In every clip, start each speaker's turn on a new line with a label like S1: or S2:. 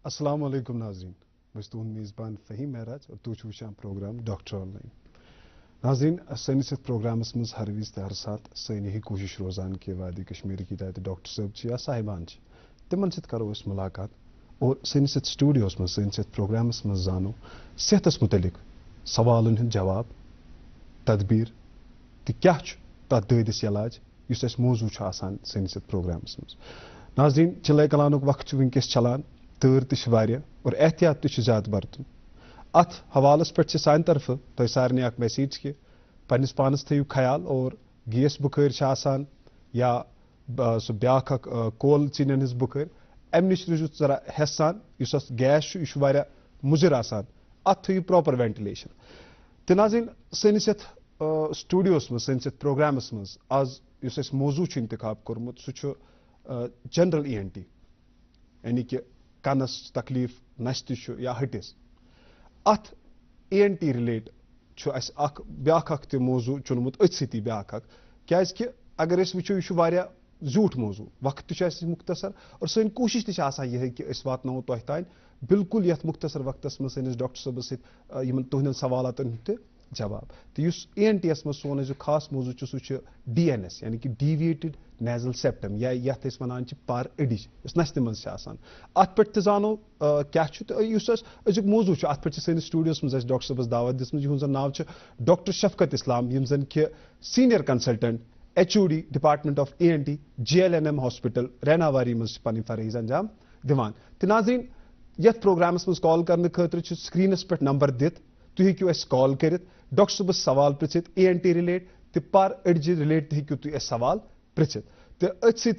S1: अस्सलाम वालेकुम नाज़रीन, मैं तुहद मेज़बान फ़हीम महराज और तुझ वुचान प्रोग्राम डॉक्टर ऑनलाइन। नाज़रीन, सैनिस प्रोग्रामस मज हर विज हर सात सही ही कोशिश रोजान कि वादी कश्मीर की तहत डॉक्टर साहब या साहिबान तिमन सत करो मुलाकात और सैनिस स्टूडियोस मज सैनिस प्रोग्रामस मज जानो सेहतस मुतलिक सवालन हंद जवाब तदबीर तो क्या तथ ददिस इलाज इस मौजू सैनिस प्रोग्रामस मज। नाज़रीन, चिल्लाए कलानुक वक्त वनकस चलान, तूर तह और एहतियात तह ज्यादा बरतन। अत हवालस पे सान तरफ तुम सारे अख मैसेज कि पन्निस पानस थो ख्याल और गैस बुखार या सह ब्या कोल चीन हज बुखार अम नश रूजु जरा हेस सान गैस यह मुजिर आसान अत थो प्रॉपर वेंटिलेशन। तो नाज़रीन, सैनिस स्टूडियोस मज सैनिस प्रोग्रामस मज आज इस मौजू इंतखाब कोर्मुत सह जनरल ENT यानी कि कनस तकलीफ नस तह या हटिस। अत ENT रिलेट ब्या मौजू चुनमुत अथ सी ब्या क्या अगर वो यह झूठ मौजू वक्त मुख्तसर और सन कोशिश तह कि वातनो तह तान बिल्कुल ये मुख्तसर वक्त में सैनिस डॉक्टर साहबस तुहद सवालातन जवाब। तो ENT मज सोन खास मौजू सह DNS यानी कि डीविएटेड नेजल सेप्टम या ये वन पार अडिज नस्त मज अत पे जानो क्या अजुक मौजू अत पे सैनिस स्टूडियोस मज डॉक्टर साहबस दावत दिसम जन नाव डॉक्टर शफकत इस्लाम यम जन कि senior consultant HOD department of ENT JLNM hospital Rainawari मज पन फरज अंजाम दिवान। तो नाज़रीन, यथ प्रोग्रामस मज कॉल करने खतर स्क्रीनस पे नंबर दित तुम हेकू कॉल कर डॉक्टर साहबस सवाल पृछित ENT रिलेट तो पार अड़ज रिलेट हेकू तुम सवाल पृछित। तो अथ सो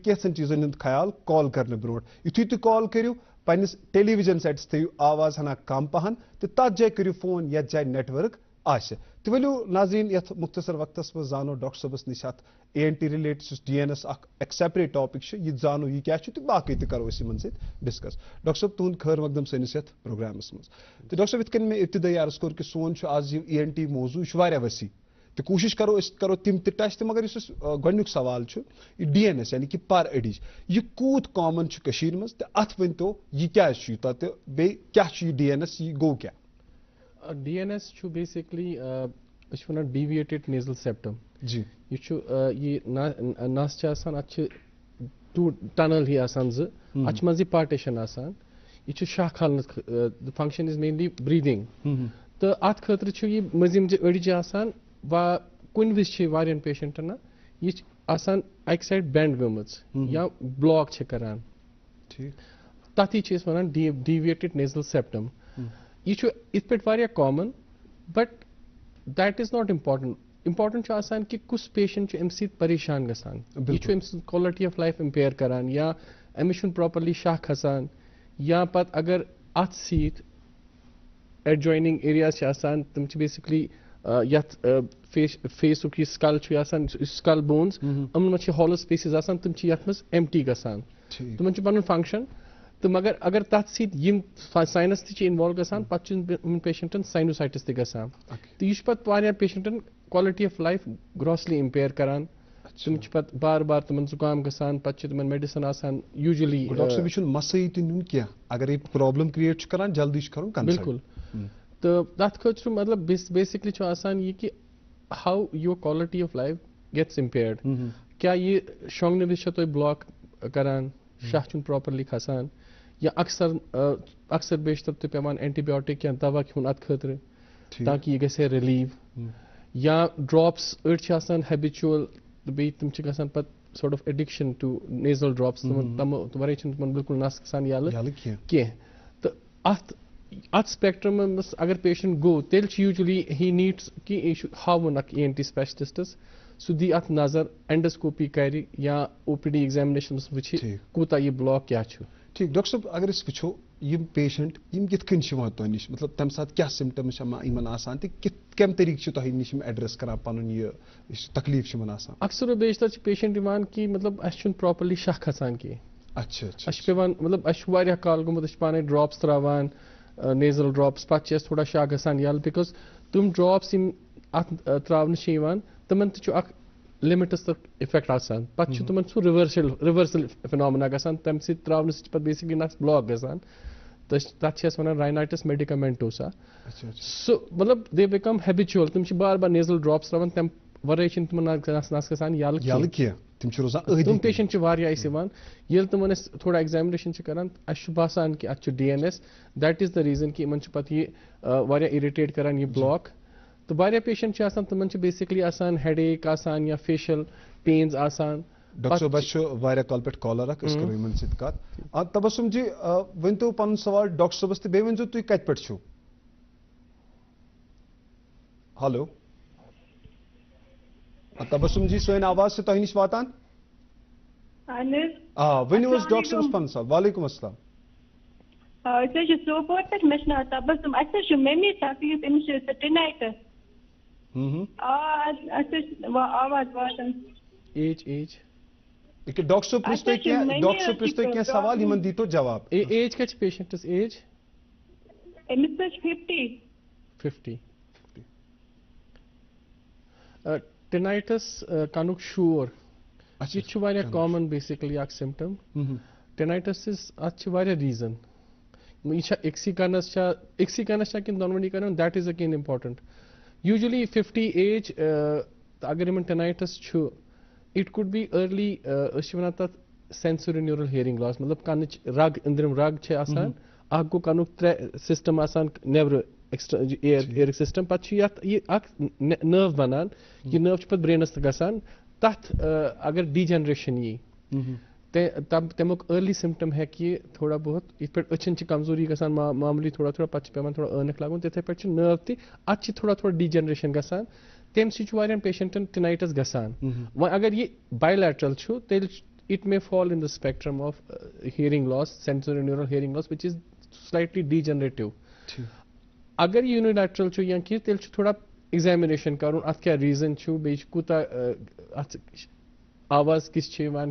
S1: कैसन चीजन हंद ख्याल कॉल करने ब्रो यु तुम कॉल करू पन्निस टेलीविजन सेट्स थो आवाज हना कम पहन तो तथ जाए करू फोन यथ जाए नेटवर्क आशे। तो वलू नाज़रीन, यथ मुख्तसर वक्त मज जानो डॉक्टर साहबस नश ENT रिलेट DNS एक सेपरेट टॉपिक यह जानो यह क्या तो बाकी तो करो डिस्कस। डॉक्टर साहब तुंद खैर मकदम सैनिस प्रोग्रामस मज। तो डॉक्टर साहब इत मे इब्तदाई अर्ज कोर कि सोन आज ENT मौजू यह वसी तो कोशिश करो तिम टच तो मगर गुक सवाल यह DNS यानी कि पार अडिज यह कूत कॉमन मज तो अत वन तो यह क्या यूता तो बे क्या DNS यह गो क्या
S2: DNS बेसिकली वन डीविएटेड नेजल सेप्टम
S1: जी
S2: यह नस टनल ही अत मज पार्टीशन यह शाह खाल फंक्शन इज मेनली ब्रीदिंग तो अत खतर यह मजिम अड़ज वा कुन विज पेशेंटन यह अक साइड बेंड गमच या ब्लॉक करान तथ वन डीविएटेड नेजल सेप्टम यह इत पे common but that is not important कि कुछ पेशेंट अम परेशान गसान यह क्वालिटी ऑफ लाइफ इम्पेयर करान या अमिस प्रॉपरली शाह खसान या पत अगर अत सीत एडजॉइनिंग एरियाज तम बेसिकली यथ फेसुक यह स्कल स्कल बोन्स अमन मज हॉलो स्पेसेस तम मज एम्प्टी गसान तमन पन फंक्शन तो मगर अगर तथ साइनस इन्वॉल्व गसान पे पेशेंटन साइनोसाइटिस गसान तो यह पे पेशेंटन quality of life grossly impair करान तुम बार बार तुम जुकाम गसान पे मेडिसिन आसान यूजुअली
S1: डॉक्टर मसई क्या अगर प्रॉब्लम क्रिएट करान जल्दी कर
S2: बिल्कुल। तो तथ खतर मतलब बेसिकली यह कि how your quality of life gets impaired क्या ये शोंगने विश तुम ब्लॉक करान शाह प्रॉपरली खसान या अक्सर बेशतर तो पेवान एंटीबायोटिक या दवा खुन अत खतर ताकि यह गसे रिलीव या ड्रॉप्स अड़ हैबिचुअल तो बे तुम पे sort of addiction to nasal drops तम वे बिल्कुल नस गसान कह तो अत स्पेक्ट्रम अगर पेशेंट गो तेल यूजुअली ही नीड्स कि हावन ENT स्पेशलिस्टस सह दी अत नजर एंडोस्कोपी कर या OPD एग्जामिनेशन वुच कूता यह ब्लॉक क्या
S1: ठीक। डॉक्टर साहब अगर वो यम पेशेंट यम कित तुह नश मतलब तम सात क्या सिम्टम्स कम तरीक तुह नश एड्रेस कर पन यह तकलीफ
S2: अक्सर बेशतर पेशेंट कि मतलब अस प्रॉपरली शाह खसान कह
S1: अच्छा
S2: पेवान मतलब अ काल गोमुत पाने ड्रॉप्स त्रावान नेजल ड्रॉप्स पे थोड़ा शाह गसान यल बिकॉज तुम ड्रॉप्स अत त्रावन तमन तक लिमिटस तक इफेक्ट आसान पे तुम रिवर्सल फिनोमिना गसान तम त्रावन पे बेसिकली नस ब्लॉक गसान तथ वन राइनाइटिस मेडिकामेंटोसा
S1: अच्छा अच्छा
S2: सो मतलब दे बिकम हैबिचुअल तुम बार बार नेजल ड्रॉप्स रवन तम वरे तिम नस गसान
S1: याल किया तिम छ रोजान अहदी
S2: तुम पेशेंट ये तुम थोड़ा एग्जामिनेशन करान बासान कि अत DNS that is the reason कि इन पे ये इरिटेट करान ये ब्लॉक तो वारिया पेशेंट तुम बेसिकली आसान हेडेक आसान या फेशियल पेन्स आसान
S1: डॉक्टर बस वारिया कॉल पे कॉलर अख अस करो इमन सित कत तबस्सुम जी वन तो पन सवाल डॉक्टर सबस ते बे वन जो तुई कत पे छु हेलो तबस्सुम जी सोन आवाज से तोह निश वातान वन डॉक्टर सबस पन सवाल वालेकुम अस्सलाम
S3: सोपोर पे मे तबस्सुम अच्छा मम्मी तकलीफ अमिस टिनाइटिस आवाज वातान
S2: एज
S1: डॉक्टर पृष्ठ क्या सवाल हिमन दी तो जवाब
S2: एज क्या पेशेंटस एज
S3: अमिस 50
S2: टिनाइटिस कनुक शोर यह कॉमन बेसिकली सिम्टम टिनाइटिस अत रीजन यह एक्सी कनस कि दोनवनी कर that is again important usually 50 age अगर इन tinnitus it could be early वन तथ सेंसरी न्यूरल हियरिंग लॉस मतलब कन रग अंदरम रग गो कनुक 3 सिस्टम नेबर एयर सिस्टम पे नर्व बनान यह नर्व पे ब्रेनस गसान तथ अगर डिजेनरेशन यी तमुक अर्ली सिम्टम है कि थोड़ा बहुत इत पे अचन कमजोरी गसान मामूली थोड़ा थोड़ा पे पेवान थोड़ा ऐनक लागुन तिथे पे नर्व ति अत थोड़ा थोड़ा डिजेनरेशन गसान तम सह पेशेंटन टिनाइटिस गसान व अगर ये बायलैटरल तेल it may fall in the spectrum of hearing loss sensory neural hearing loss which is slightly degenerative अगर यूनिलैटरल या कि तेल थोड़ा एग्जामिनेशन कर अत क्या रीजन बे कूता अत आवाज किस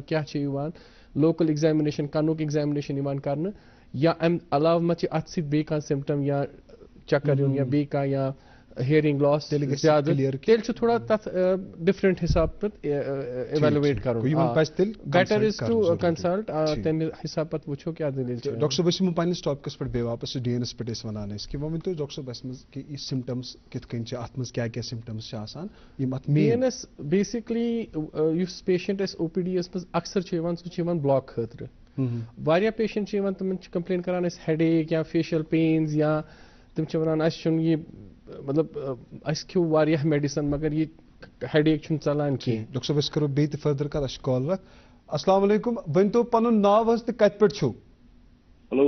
S2: क्या लोकल एग्जामिनेशन कनुक एग्जामिनेशन कर या अम अलाव मा अत सह सिम्टम या चक्कर यून या बे या हियरिंग लॉस ज्यादा तेल थोड़ा तथ डिफरेंट हिसाब पे एवेलुएट कर बेटर इज टू कंसल्ट तम हिसाब पे वो क्या दलील
S1: डॉक्टर बस पन्निस टॉपिकस पे बे वापस DNS पे वनान कि वो तो डॉक्टर बस कि सिम्टम्स कित कन अत मज क्या क्या symptoms
S2: DNS basically use patient OPD मज अक्सर सह ब्लॉक खतर वारिया पेशेंट तम कंप्लेन करान हेडेक या फेशियल पेन्स या तम वन ये मतलब खो वारिया मेडिसन मगर ये हेडेक चलान की
S1: डॉक्टर बस करो बे फर्दर कर कॉल रख अस्सलाम वालेकुम वन तो पन नाव तो कत पे
S4: हेलो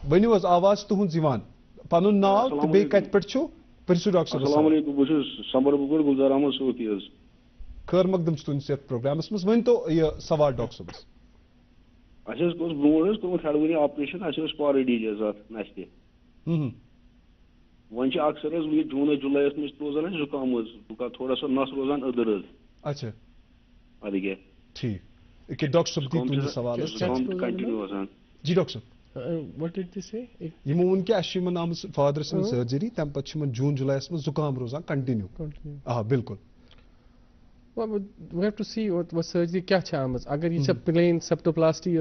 S1: वनु आवाज तुहद पन नाव तो बे कत पे परसु डॉक्टर
S4: अस्सलाम वालेकुम बस संबरपुर गुलजार अहमद सोती
S1: खैर मकदम तुन सेहत प्रोग्रामस मज वन तो ये सवाल डॉक्टर बस
S4: अच्छा ब्रोह कोर्मत हेडवनी ऑपरेशन अच्छा पारे डीजे नस्ते वन अक्सर जून जुलाई मे रोजान जुकाम थोड़ा सा नस रोजान अदर
S1: अच्छा
S4: अद क्या
S1: ठीक डॉक्टर साहब सवाल
S4: कंटिन्यू
S1: जी doctor
S2: What did they say?
S1: यमो वोन कि अम आम फादर सन सर्जरी तम पे जून जुलाई मे जुकाम रोजान कंटिन्यू हाँ बिल्कुल
S2: we have to see what surgery क्या आमज अगर ये प्लेन सेप्टोप्लास्टी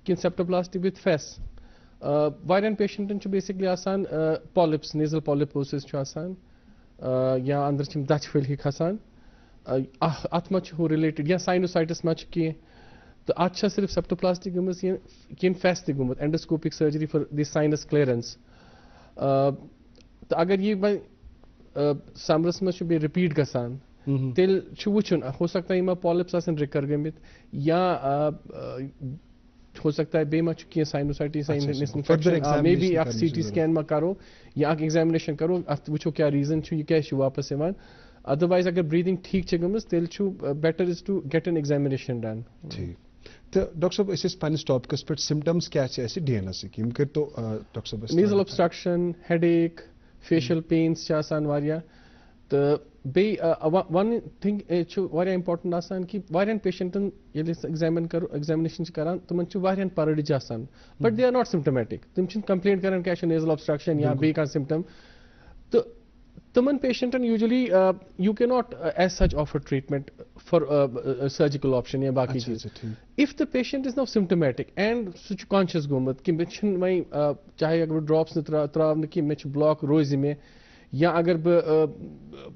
S2: कि सेप्टोप्लास्टी विथ फेस वारियन पेशेंटन बेसिकली आसान पॉलिप्स नेजल पॉलिपोसिस या अंदर दच फल खसान अत मो रिलेटेड या साइनोसाइटिस मा कह तो अत सिर्फ सेप्टोप्लास्टी गमज कि फेस तमुत endoscopic surgery for the sinus clearance तो अगर ये समरस मज रिपीट गसान तेल वुचन हो सकता है पॉलिप्स रिकर गमित या हो सकता है बे मा कह sinusitis infection may be CT scan मा करो या एग्जामिनेशन करो अत वो क्या रीजन यह क्या वापस अदरवाइज अगर ब्रीदिंग ठीक गमज तेल better is to get an examination done
S1: तो डॉक्टर साहब पन्निस टॉपिकस पे सिम्टम्स क्या DNS कर तो डॉक्टर साहब
S2: nasal obstruction headache facial pains वारिया तो बे वन थिंग इम्पॉर्टेंट आसान कि वारियन पेशेंटन एग्जामिनेशन करान तुम वारियन परडिज आसान but they are not symptomatic तुम कंप्लेन करान क्या नेजल ऑब्स्ट्रक्शन या बे सिम्टम तो Taman patient and usually you cannot as such offer treatment for surgical option या बाकी
S1: अच्छा,
S2: चीज.
S1: अच्छा, ठीक.
S2: If the patient is now symptomatic and such conscious Gomat कि मैं छिन मैं चाहे अगर drops न त्राव न कि मैं छु block रोज़ में या अगर ब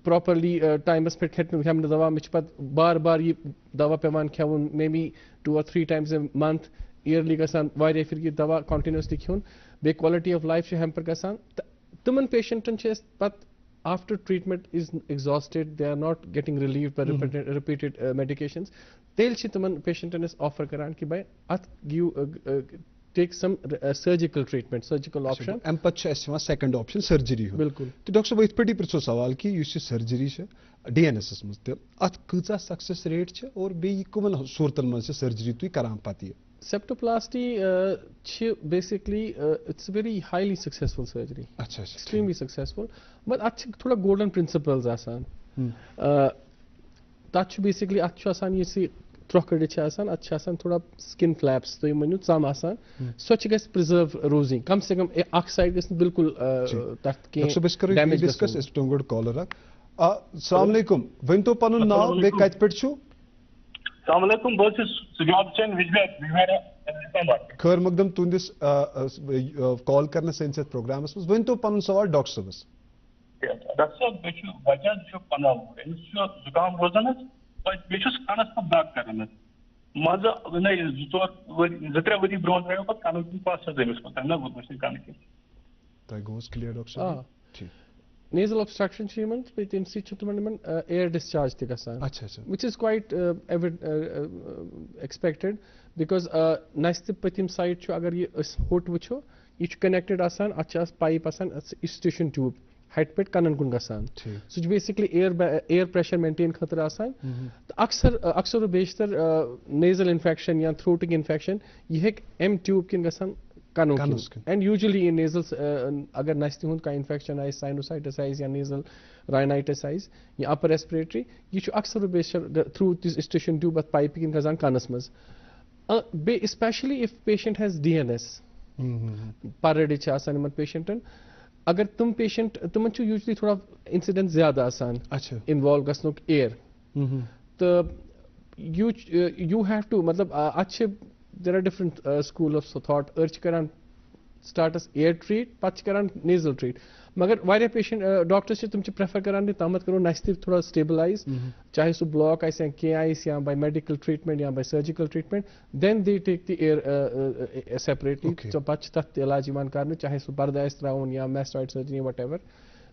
S2: properly times पे खेम दवा मैं छु पत बार ये दवा पेमान खेवन maybe 2 or 3 times a month yearly गसान वारिया फिर की दवा continuously खेवन bay quality of life छु hamper गसान तमन patient च पत after treatment is exhausted, they are not getting relieved by repeated medications. They'll chitaman patient is offer karan ki bhai at give take some surgical treatment, surgical option.
S1: एम पत छ S second option surgery हो.
S2: बिल्कुल.
S1: तो doctor साहब इत पे पृछो सवाल कि युस सर्जरी छ डीएनएस मज त अत कचा सक्सेस रेट छ और बे कमन सूरतन मज सर्जरी तुई करान पाती.
S2: Septoplasty basically it's a very highly successful surgery.
S1: अच्छा,
S2: Extremely successful. But अच्छे थोड़ा golden principles आसान. That basically अच्छे आसान ये सी त्रोकड़े च आसान अच्छे आसान थोड़ा skin flaps तो ये मनु साम आसान. स्वच्छ गैस preserve रोजिंग. कम से कम एक साइड गैस बिल्कुल तख्त के damage
S1: discuss इस टोंगोड कॉलर. अस्सलाम वालेकुम. वन तो पनुन नाव बे कत पेट छु.
S5: Assalamualaikum, both is Sujab Chen, Vijay,
S1: खैर मकदम तुंदिस कॉल करना सेंसर प्रोग्राम मज वन तो पनुन सवाल डॉक्टर साहबस.
S5: Doctor साहब बे छु वजह छु पनाव इन छु जुकाम रोजन बे छु कानस पर दाग करन मजा नै जुतोर जत्रा वरी ब्रोन रयो पर कानस पास से देमस पर ना गुड मशीन कान के
S1: तो गोस क्लियर डॉक्टर साहब. ठीक.
S2: Nasal obstruction treatment with institute air discharge tika san.
S1: अच्छा, अच्छा.
S2: Which is quite expected because next patim side chu agar ye hot wucho ye chu connected asan achas pipe asan institution tube head pet kanan kun gasan. So basically air pressure maintain khatar asan. अक्सर बेशतर nasal infection या throatic infection ये एक M tube किन गसान कानों की. And usually in nasals अगर नस्ती हुन का infection आए sinusitis या nasal rhinitis या upper respiratory ये जो अक्सर बेशतर through this institution tube but pipe किन गसान कानस मज. Especially if patient has DNS parade च आसान मत patient अगर तुम पेशेंट तुम यूजली थोड़ा इंसिडेंट ज्यादा आसान इन्वॉल्व गसनुक एयर तो यू हैव टू मतलब अच्छे there are different school of thought अर्च करान स्टार्टस एयर ट्रीट पच करान नेजल ट्रीट मगर वारिया पेशेंट डॉक्टर्स तुम प्रेफर करान तमत करो नस्ती थोड़ा स्टेबलाइज चाहे सो ब्लॉक आइस या के आइस या बाय मेडिकल ट्रीटमेंट या by surgical treatment then they take the air separately तो पच तथ इलाज मान करने चाहे सो पर्दा त्राउन या मैस्टॉइड सर्जरी व्हाटएवर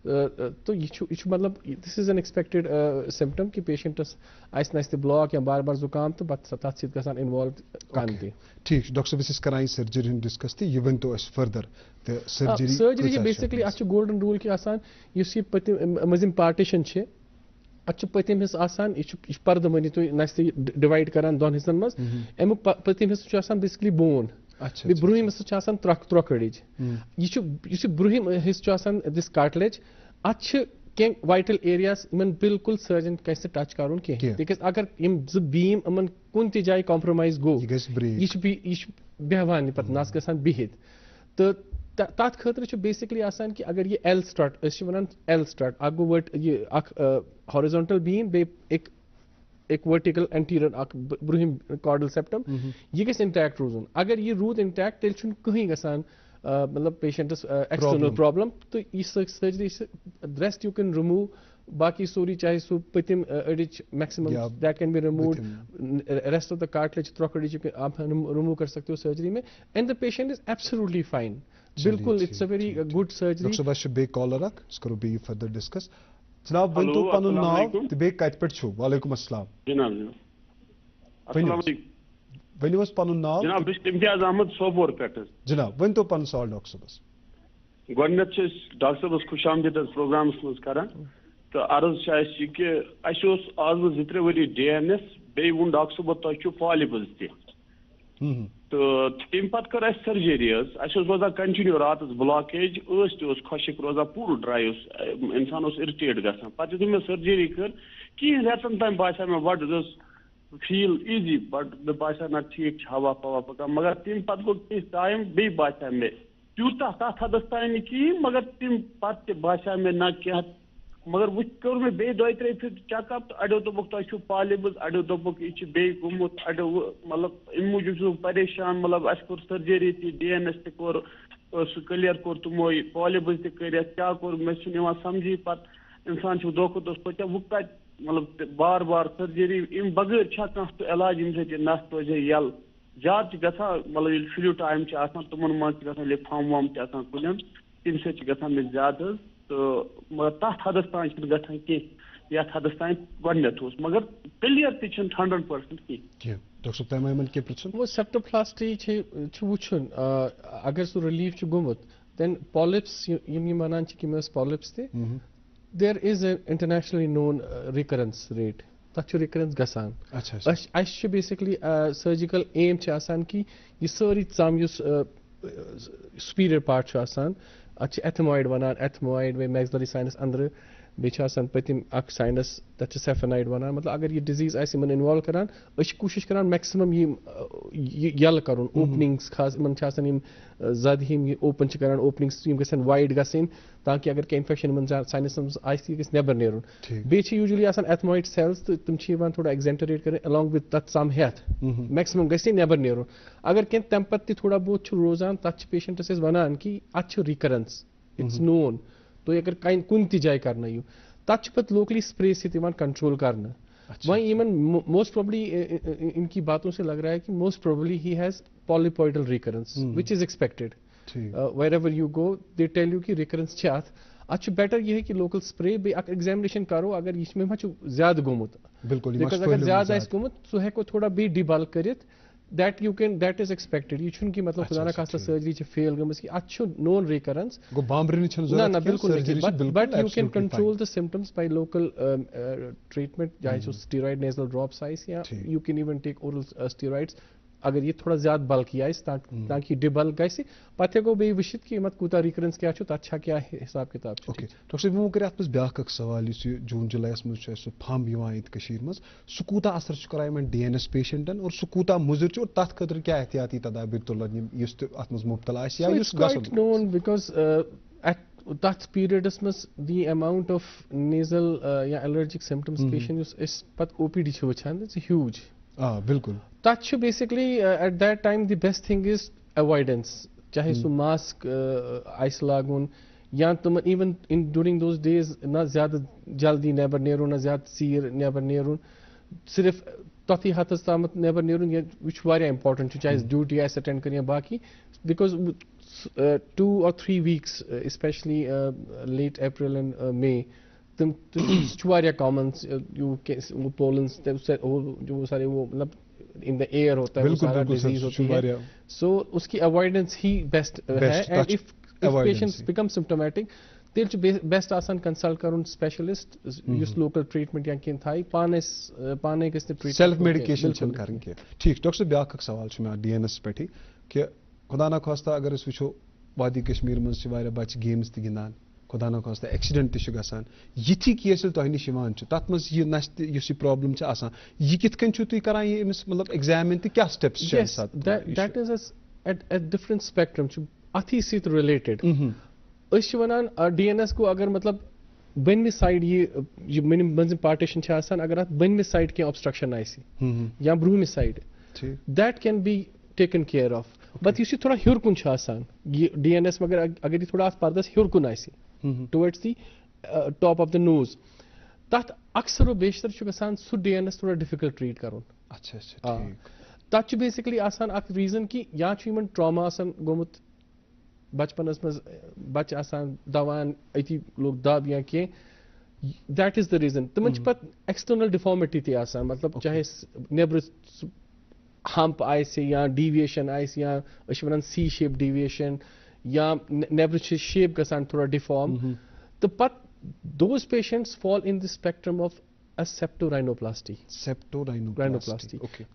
S2: तो ये मतलब this is an expected symptom कि पेशेंटस आइस नस्ती ब्लॉक या बार बार जुकाम तो बत तथ सित गसान इन्वॉल्व कान दी.
S1: ठीक डॉक्टर साहब इस कराई सर्जरी डिस्कस थी ये वन तो अस further the surgery
S2: surgery basically अच्छ गोल्डन रूल कि आसान युस ये पतिम मजिम पार्टीशन छे अच्छ पतिम हिस आसान ये पर्द मनी तो नस्ती डिवाइड करान दोन हिस्सन मस एमु पतिम हिस आसान बेसिकली बोन बे ब्रूहिम हिस आसान त्रोकड़िज ये ब्रूहिम हिस आसान दिस कार्टिलेज अच्छ के वाइटल एरियाज इन बिल्कुल सर्जन कैसे टच करुन के बिकॉज अगर यम ज बीम अमन कुन ति जाय कॉम्प्रोमाइज गो ये बेहवान पत नस गसान बिहित तो तथ खतर बेसिकली आसान कि अगर ये एल स्ट्रट वन एल स्ट्रट अ गो वर्ट ये हॉरिजॉन्टल बीम बे एक वर्टिकल एंटीरियर ब्रूहिम कॉर्डल सेप्टम ये गस इंटैक्ट रोजन अगर ये रूद इंटैक्ट तेल छुन कहीं गसान मतलब पेशेंटस एक्सटर्नल प्रॉब्लम तो इस surgery rest you can remove बाकी सोरी चाहे सो पतिम अडिच maximum that can be removed rest of the cartilage त्रोकड़िज आप रिमूव कर सकते हो सर्जरी में and the patient is absolutely fine. बिल्कुल it's a very good surgery.
S1: Doctor बश बे कॉलर अक करो बे फर्दर डिस्कस. जनाब वन तो पनु नाव ते बे कत पेट छु. वालेकुम अस्सलाम.
S4: जनाब अस्सलाम वालेकुम.
S1: वनी वस पनु नाव.
S4: जनाब इम्तियाज अहमद सोपोर पेट.
S1: जनाब वन तो पनु सवाल डॉक्टर साहब.
S4: गोडनेट छ डॉक्टर साहब खुशामदीद प्रोग्राम्स मस करन तो अर्ज छ कि अस आज जित्रे वरी डीएनएस बे वुन डॉक्टर साहब तो छु पॉलिपल्स ति तो तम पत कर सर्जरी अस रोजान कंटिन्यू रात ब्लॉकेज खुशक रोजान पूरा ड्राई इंसान इरिटेट गसान पे मे सर्जरी कर कहें रेतन तम बासा मे बड़ फील इजी बट मे बासा ना ठीक हवा पवा पकान मगर तम पे गो टाइम बे बासा मे तूत तथ हदस तान कहें मगर तम पे बासा मे ना क्या मगर वो कर मे बे 2-3 फिर चेकअप तो अड़ो दोपक तुम पॉलिबस अड़ो दोपक यह बे गुमुत अड़ो मतलब अम मूजूब परेशान मतलब अस कोर सर्जरी ती DNS ते कोर सह क्लियर कोर तुमो पॉलिबस ते कर क्या कोर मे समझी पत इंसान दो सोचा वो कत मतलब बार बार सर्जरी इन बगैर कह इलाज इन नस रोजे यल ज्यादा गसा मतलब फ्लू टाइम तुमन मज लिफाम वाम कुन तम सत्यान मे ज्यादा तो मगर तथ हदस तान गठान कह यथ हदस तान गो मगर क्लियर तक 100% कह
S1: डॉक्टर तैमन के प्रश्न
S2: वो सेप्टोप्लास्टी वुचन अगर सह रिलीफ गोमुत देन पॉलिप्स यम वनान कि पॉलिप्स ते there is a internationally known recurrence rate तथ रिकरेंस गसान बेसिकली सर्जिकल एम कि यह सारी चम सुपीरियर पार्ट एथमॉइड वनान एथमॉइड वे मैक्सिलरी साइनस अंदर बे पतिम साइनस तथ सेफेनाइड वनान मतलब अगर यह डिजीज इन्वॉल्व करान कोशिश करान मैक्सिमम यल कर ओपनिंग्स खास इन जद हम ओपन करान ओपनिंग्स गन वाइड गन ताकि अगर क्या इन्फेक्शन साइनस नबर नेरुन बे यूजुअली एथमॉइड सेल्स तो तुम थोड़ा एक्जेंटरेट कर अलॉन्ग विद तथ सम हेथ मैक्सिमम गसे नबर नेरुन अगर क्या तम पे थोड़ा बहुत रोजान तथ पेशेंटस वनान कि अत रिकरेंस इट्स नोन तो अगर कुन जाए कर तथ पे लोकली स्प्रे से कंट्रोल करना वहीं इवन मोस्ट प्रोबली इनकी बातों से लग रहा है कि most probably he has polypoidal recurrence which is expected wherever you go they tell you कि रिकरेंस अत बेटर यह कि लोकल स्प्रे बे एग्जामिनेशन करो अगर इसमें ज्यादा गोमुत
S1: बिल्कुल
S2: अगर ज्यादा गोमुत सह हेको थोड़ा बे डिबल कर that is expected ये छुन कि मतलब खुदा ना खास्ता सर्जरी फेल गमस कि अच्छो नोन रिकरेंस
S1: गो बामरन छन जरूरत
S2: ना बिल्कुल but you can control the symptoms by local treatment चाहे जो steroid nasal drops आइस या you can even take oral steroids अगर ये थोड़ा ज्यादा बल्कि आइस ताकि डिबल गई पे गो बे वशित कि मत कूता रिकरेंस क्या अच्छा क्या हिसाब किताब
S1: ओके डॉक्टर वो कर अत ब्या सवाल जून जुलाईस मज फम मज सह कूता असर करान DNS पेशेंटन और सह कूता मुजर और तथ खतर क्या एहतियाती तदाबीर तुलन अत मज मुब्तला
S2: नोन बिकॉज तथ पीरियडस मज द अमाउंट ऑफ नेजल या एलर्जिक सिम्टम्स पेशेंट पे OPD वुचान इट्स ह्यूज
S1: बिल्कुल
S2: तथ basically at that time the best thing is avoidance चाहे सह मास्क आइस लागुन या तुम even in during those days ना ज्यादा जल्दी नबर नेरुन ना ज्यादा सीर नबर नेरुन सिर्फ तथी हथस ताम नबर नेरुन यह इंपॉर्टेंट चाहे ड्यूटी अटेंड कर बाकी because 2 or 3 weeks especially late April and May तुम कॉमन पोलन्स जो सारे वो मतलब इन द एयर होता है सारा डिजीज होती है सो उसकी अवॉइडेंस ही बेस्ट है and if patients become symptomatic तेल बेस्ट आसान कंसल्ट करुन स्पेशलिस्ट युस लोकल ट्रीटमेंट या किन थाई पाने गस
S1: सेल्फ मेडिकेशन छन करन के ठीक डॉक्टर ब्या सवाल छ DNS पे कि खुदा ना खास्ता अगर अस वुचो वादी कश्मीर मज बच गेम्स त गिंदान खुदा ना खास्ता एक्सीडेंट तह गसान यथी केस तह नश तथ मज नश प्रॉब्लम यह कित कन तुम करान मतलब एग्जामिन तो क्या steps
S2: that is at different spectrum अथी सत रिलेटेड वन DNS को अगर मतलब बनमि साइड यह मंजिम पार्टीशन अगर अत बनमि साइड क्या ऑब्स्ट्रक्शन या ब्रूहमि side that can be taken care of but यह थोड़ा हर कुन DNS मगर अगर यह थोड़ा पर्दस हर कुन towards the top of the nose तथ अक्सर बेशतर गसान सह DNS थोड़ा डिफिकल्ट ट्रीट करुन तथ बेसिकली रीजन कि या ट्रॉमा गोमुत बचपनस मज बच दवान अति लोग दब या कह दैट इज द रीजन तिमन पे एक्सटर्नल डिफॉर्मिटी ती मतलब चाहे नेबर हम्प या डिविएशन या वन C शेप डिविएशन या नेबर शेप गसान थोड़ा डिफॉर्म तो पत those patients fall in the spectrum of a septorhinoplasty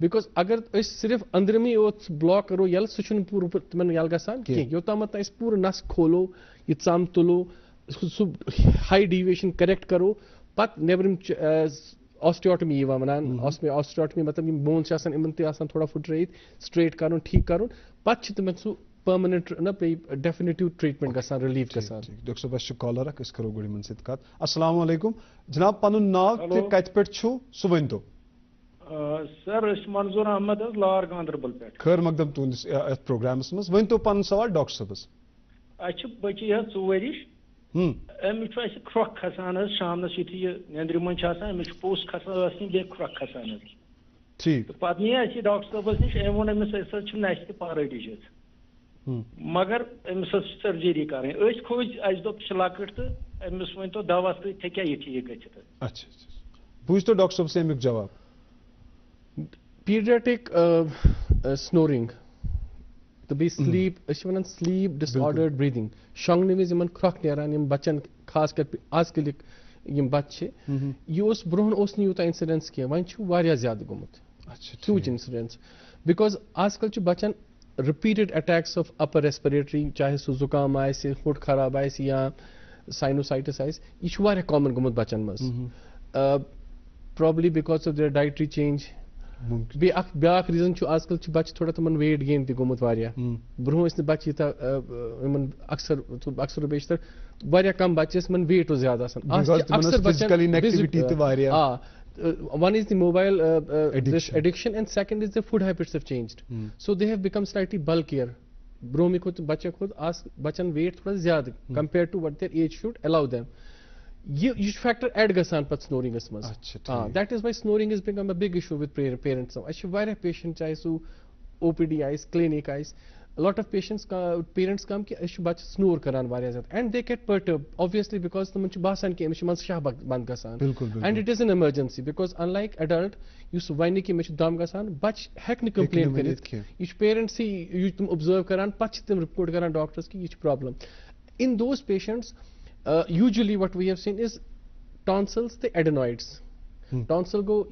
S2: because अगर सिर्फ अंदरमी ब्लॉक करो यल सह पूर तमन यल गसान योतामत पूरा नस खोलो यह चम तुलो हाई डिविएशन करेक्ट करो पत नेबरम ऑस्टियोटमी वनान ऑस्टियोटमी मतलब बोन्स इन थोड़ा फुट्रत स्ट्रेट कर ठीक कर पत तमन सह permanent na definitive treatment गसान relief गसान
S1: डॉक्टर साहब अस कॉलर अस करो गुड़ी मन सत कत अस्सलाम वालेकुम जनाब पनुन नाव ते कत पेट छु सु वनतो
S6: सर मंजूर अहमद लार गांधरबल पे
S1: खैर मकदम तुंदिस प्रोग्रामस मस वनतो पन सवाल डॉक्टर साहबस
S6: अच्छ बची है 4 वरिश अमिस ख्रक खसान शामनस युथ यह नंद्र मन अमिस पोस खसान बे ख्रक खसान
S1: ठीक
S6: तो पे नी डॉक्टर साहबस निश अम वो अमिस नश पारे डिजिट मगर अमिस सर्जरी कर खोज अस दोप लकट तो अमिस वन तो दवा थे क्या ये ठीक गि
S1: अच्छा बूझ तो डॉक्टर साहब से अमुक जवाब
S2: pediatric snoring to be sleep one sleep disordered breathing शंगने में जमन ख्रक नेरान यम बच्चन खास कर आजकल यम बच्चे ये ब्रोहन यूता इंसिडेंस किया वन वारिया ज्यादा गुमुत ह्यूज इंसिडेंस बिकॉज आजकल Bachchan repeated attacks of upper respiratory चाहे सो जुकाम आए हुट खराब आए या साइनोसाइटिस आए यह कॉमन गुमुत बच्चन मज probably because of their dietary change ब्याक रीजन आजकल बच्चे थोड़ा तमन वेट गेन तक गुमुत ब्रोह बच्चे अक्सर बेशतर वारिया कम बच्चे वेट ज्यादा one is the mobile addiction and second is the food habits have changed so they have become slightly bulkier bro में खुद बच्चे खुद आज बच्चन वेट थोड़ा ज्यादा compared to what their age should allow them ये फैक्टर ऐड गसान पत स्नोरिंगस मज that is why snoring is become a big issue with parents अस वारिया पेशेंट चाहे सो ओपीडी आइस क्लिनिक आइस lot of patients parents come कि अस बच्चे स्नोर करान वारिया ज्यादा and they get perturb obviously because तमन बासान कि अमिस मन शाह बंद गसान and it is an emergency because unlike adult युस वन कि मे दम गसान बच हेक कंप्लेन करित यह पेरेंट्स तुम ऑब्जर्व करान पत तुम रिपोर्ट करान डॉक्टर्स कि यह problem in those patients usually what we have seen is tonsils the adenoids tonsil go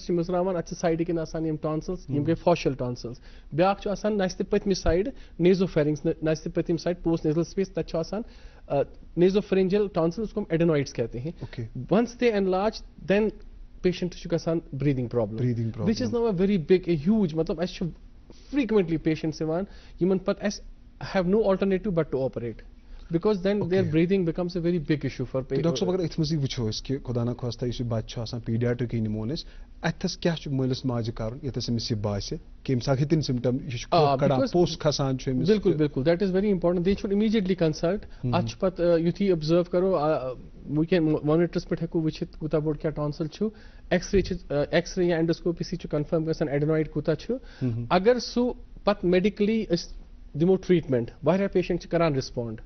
S2: mizrawan at side kin asan yim tonsils yim ge facial tonsils byak chu asan naste patmi side nasopharynx naste patmi side post nasal space that chu asan nasopharyngeal tonsils usko hum adenoids kehte hain once they enlarge then patient chu asan breathing problem which is now a very big a huge matlab as frequently patients evan human pat as have no alternative but to operate because then their breathing becomes a very big issue for patients.
S1: Doctor अगर इतमजी वुचो इसके खुदा ना खास्ता इस बच्चा आसान paediatric निमोनिस अथस क्या छु मलिस माज कारण यतस मिस बासे केम साखितिन सिम्पटम इश कड़ा पोस्ट खसान छु मिस
S2: बिल्कुल that is very important they should immediately consult अच पत युथि ऑब्जर्व करो we can monitors पे हेकु वुचित कुता बोर्ड क्या टॉन्सिल छु एक्सरे या एंडोस्कोपी सी छु कंफर्म गसन एडेनॉइड कुता छु अगर सु पत मेडिकली दिमो ट्रीटमेंट वारिया पेशेंट करान respond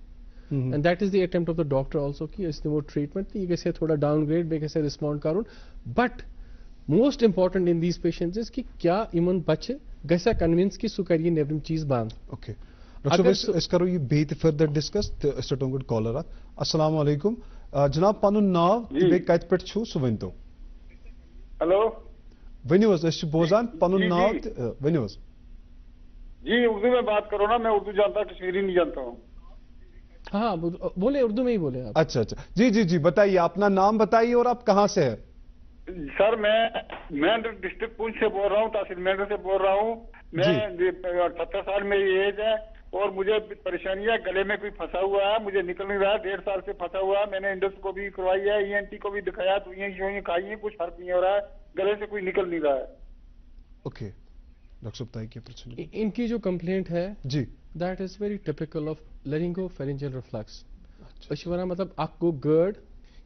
S2: and that is the attempt of the doctor also ki is the more treatment ye kaise thoda downgrade be kaise respond karun but most important in these patients is ki kya iman bache gaisa convince ki su kariye nevrim cheez band
S1: okay doctor is karo ye beit further discuss the starting good caller assalamu alaikum janab panun naam be kat pet chu su wento
S7: hello
S1: when was is bozan panun naam when was
S7: जी उर्दू में बात करो ना मैं उर्दू जानता कश्मीरी नहीं जानता हूँ
S2: हाँ बोले उर्दू में ही बोले आप
S1: अच्छा जी बताइए अपना नाम बताइए और आप कहाँ से हैं
S7: सर मैं डिस्ट्रिक्ट पुंछ से बोल रहा हूँ तहसील मेंढर से बोल रहा हूँ मैं 70 साल मेरी एज है और मुझे परेशानी है गले में कोई फंसा हुआ है मुझे निकल नहीं रहा है 1.5 साल से फंसा हुआ है मैंने एंडोस्कोपी करवाई है ENT को भी दिखाया तो ये खाई है कुछ फर्क नहीं हो रहा है गले से कोई निकल नहीं रहा है
S1: ओके डॉक्टर बताइए क्या प्रश्न
S2: इनकी जो कंप्लेंट है
S1: जी
S2: that is very typical of laryngopharyngeal reflux अशवरा मतलब आपको GERD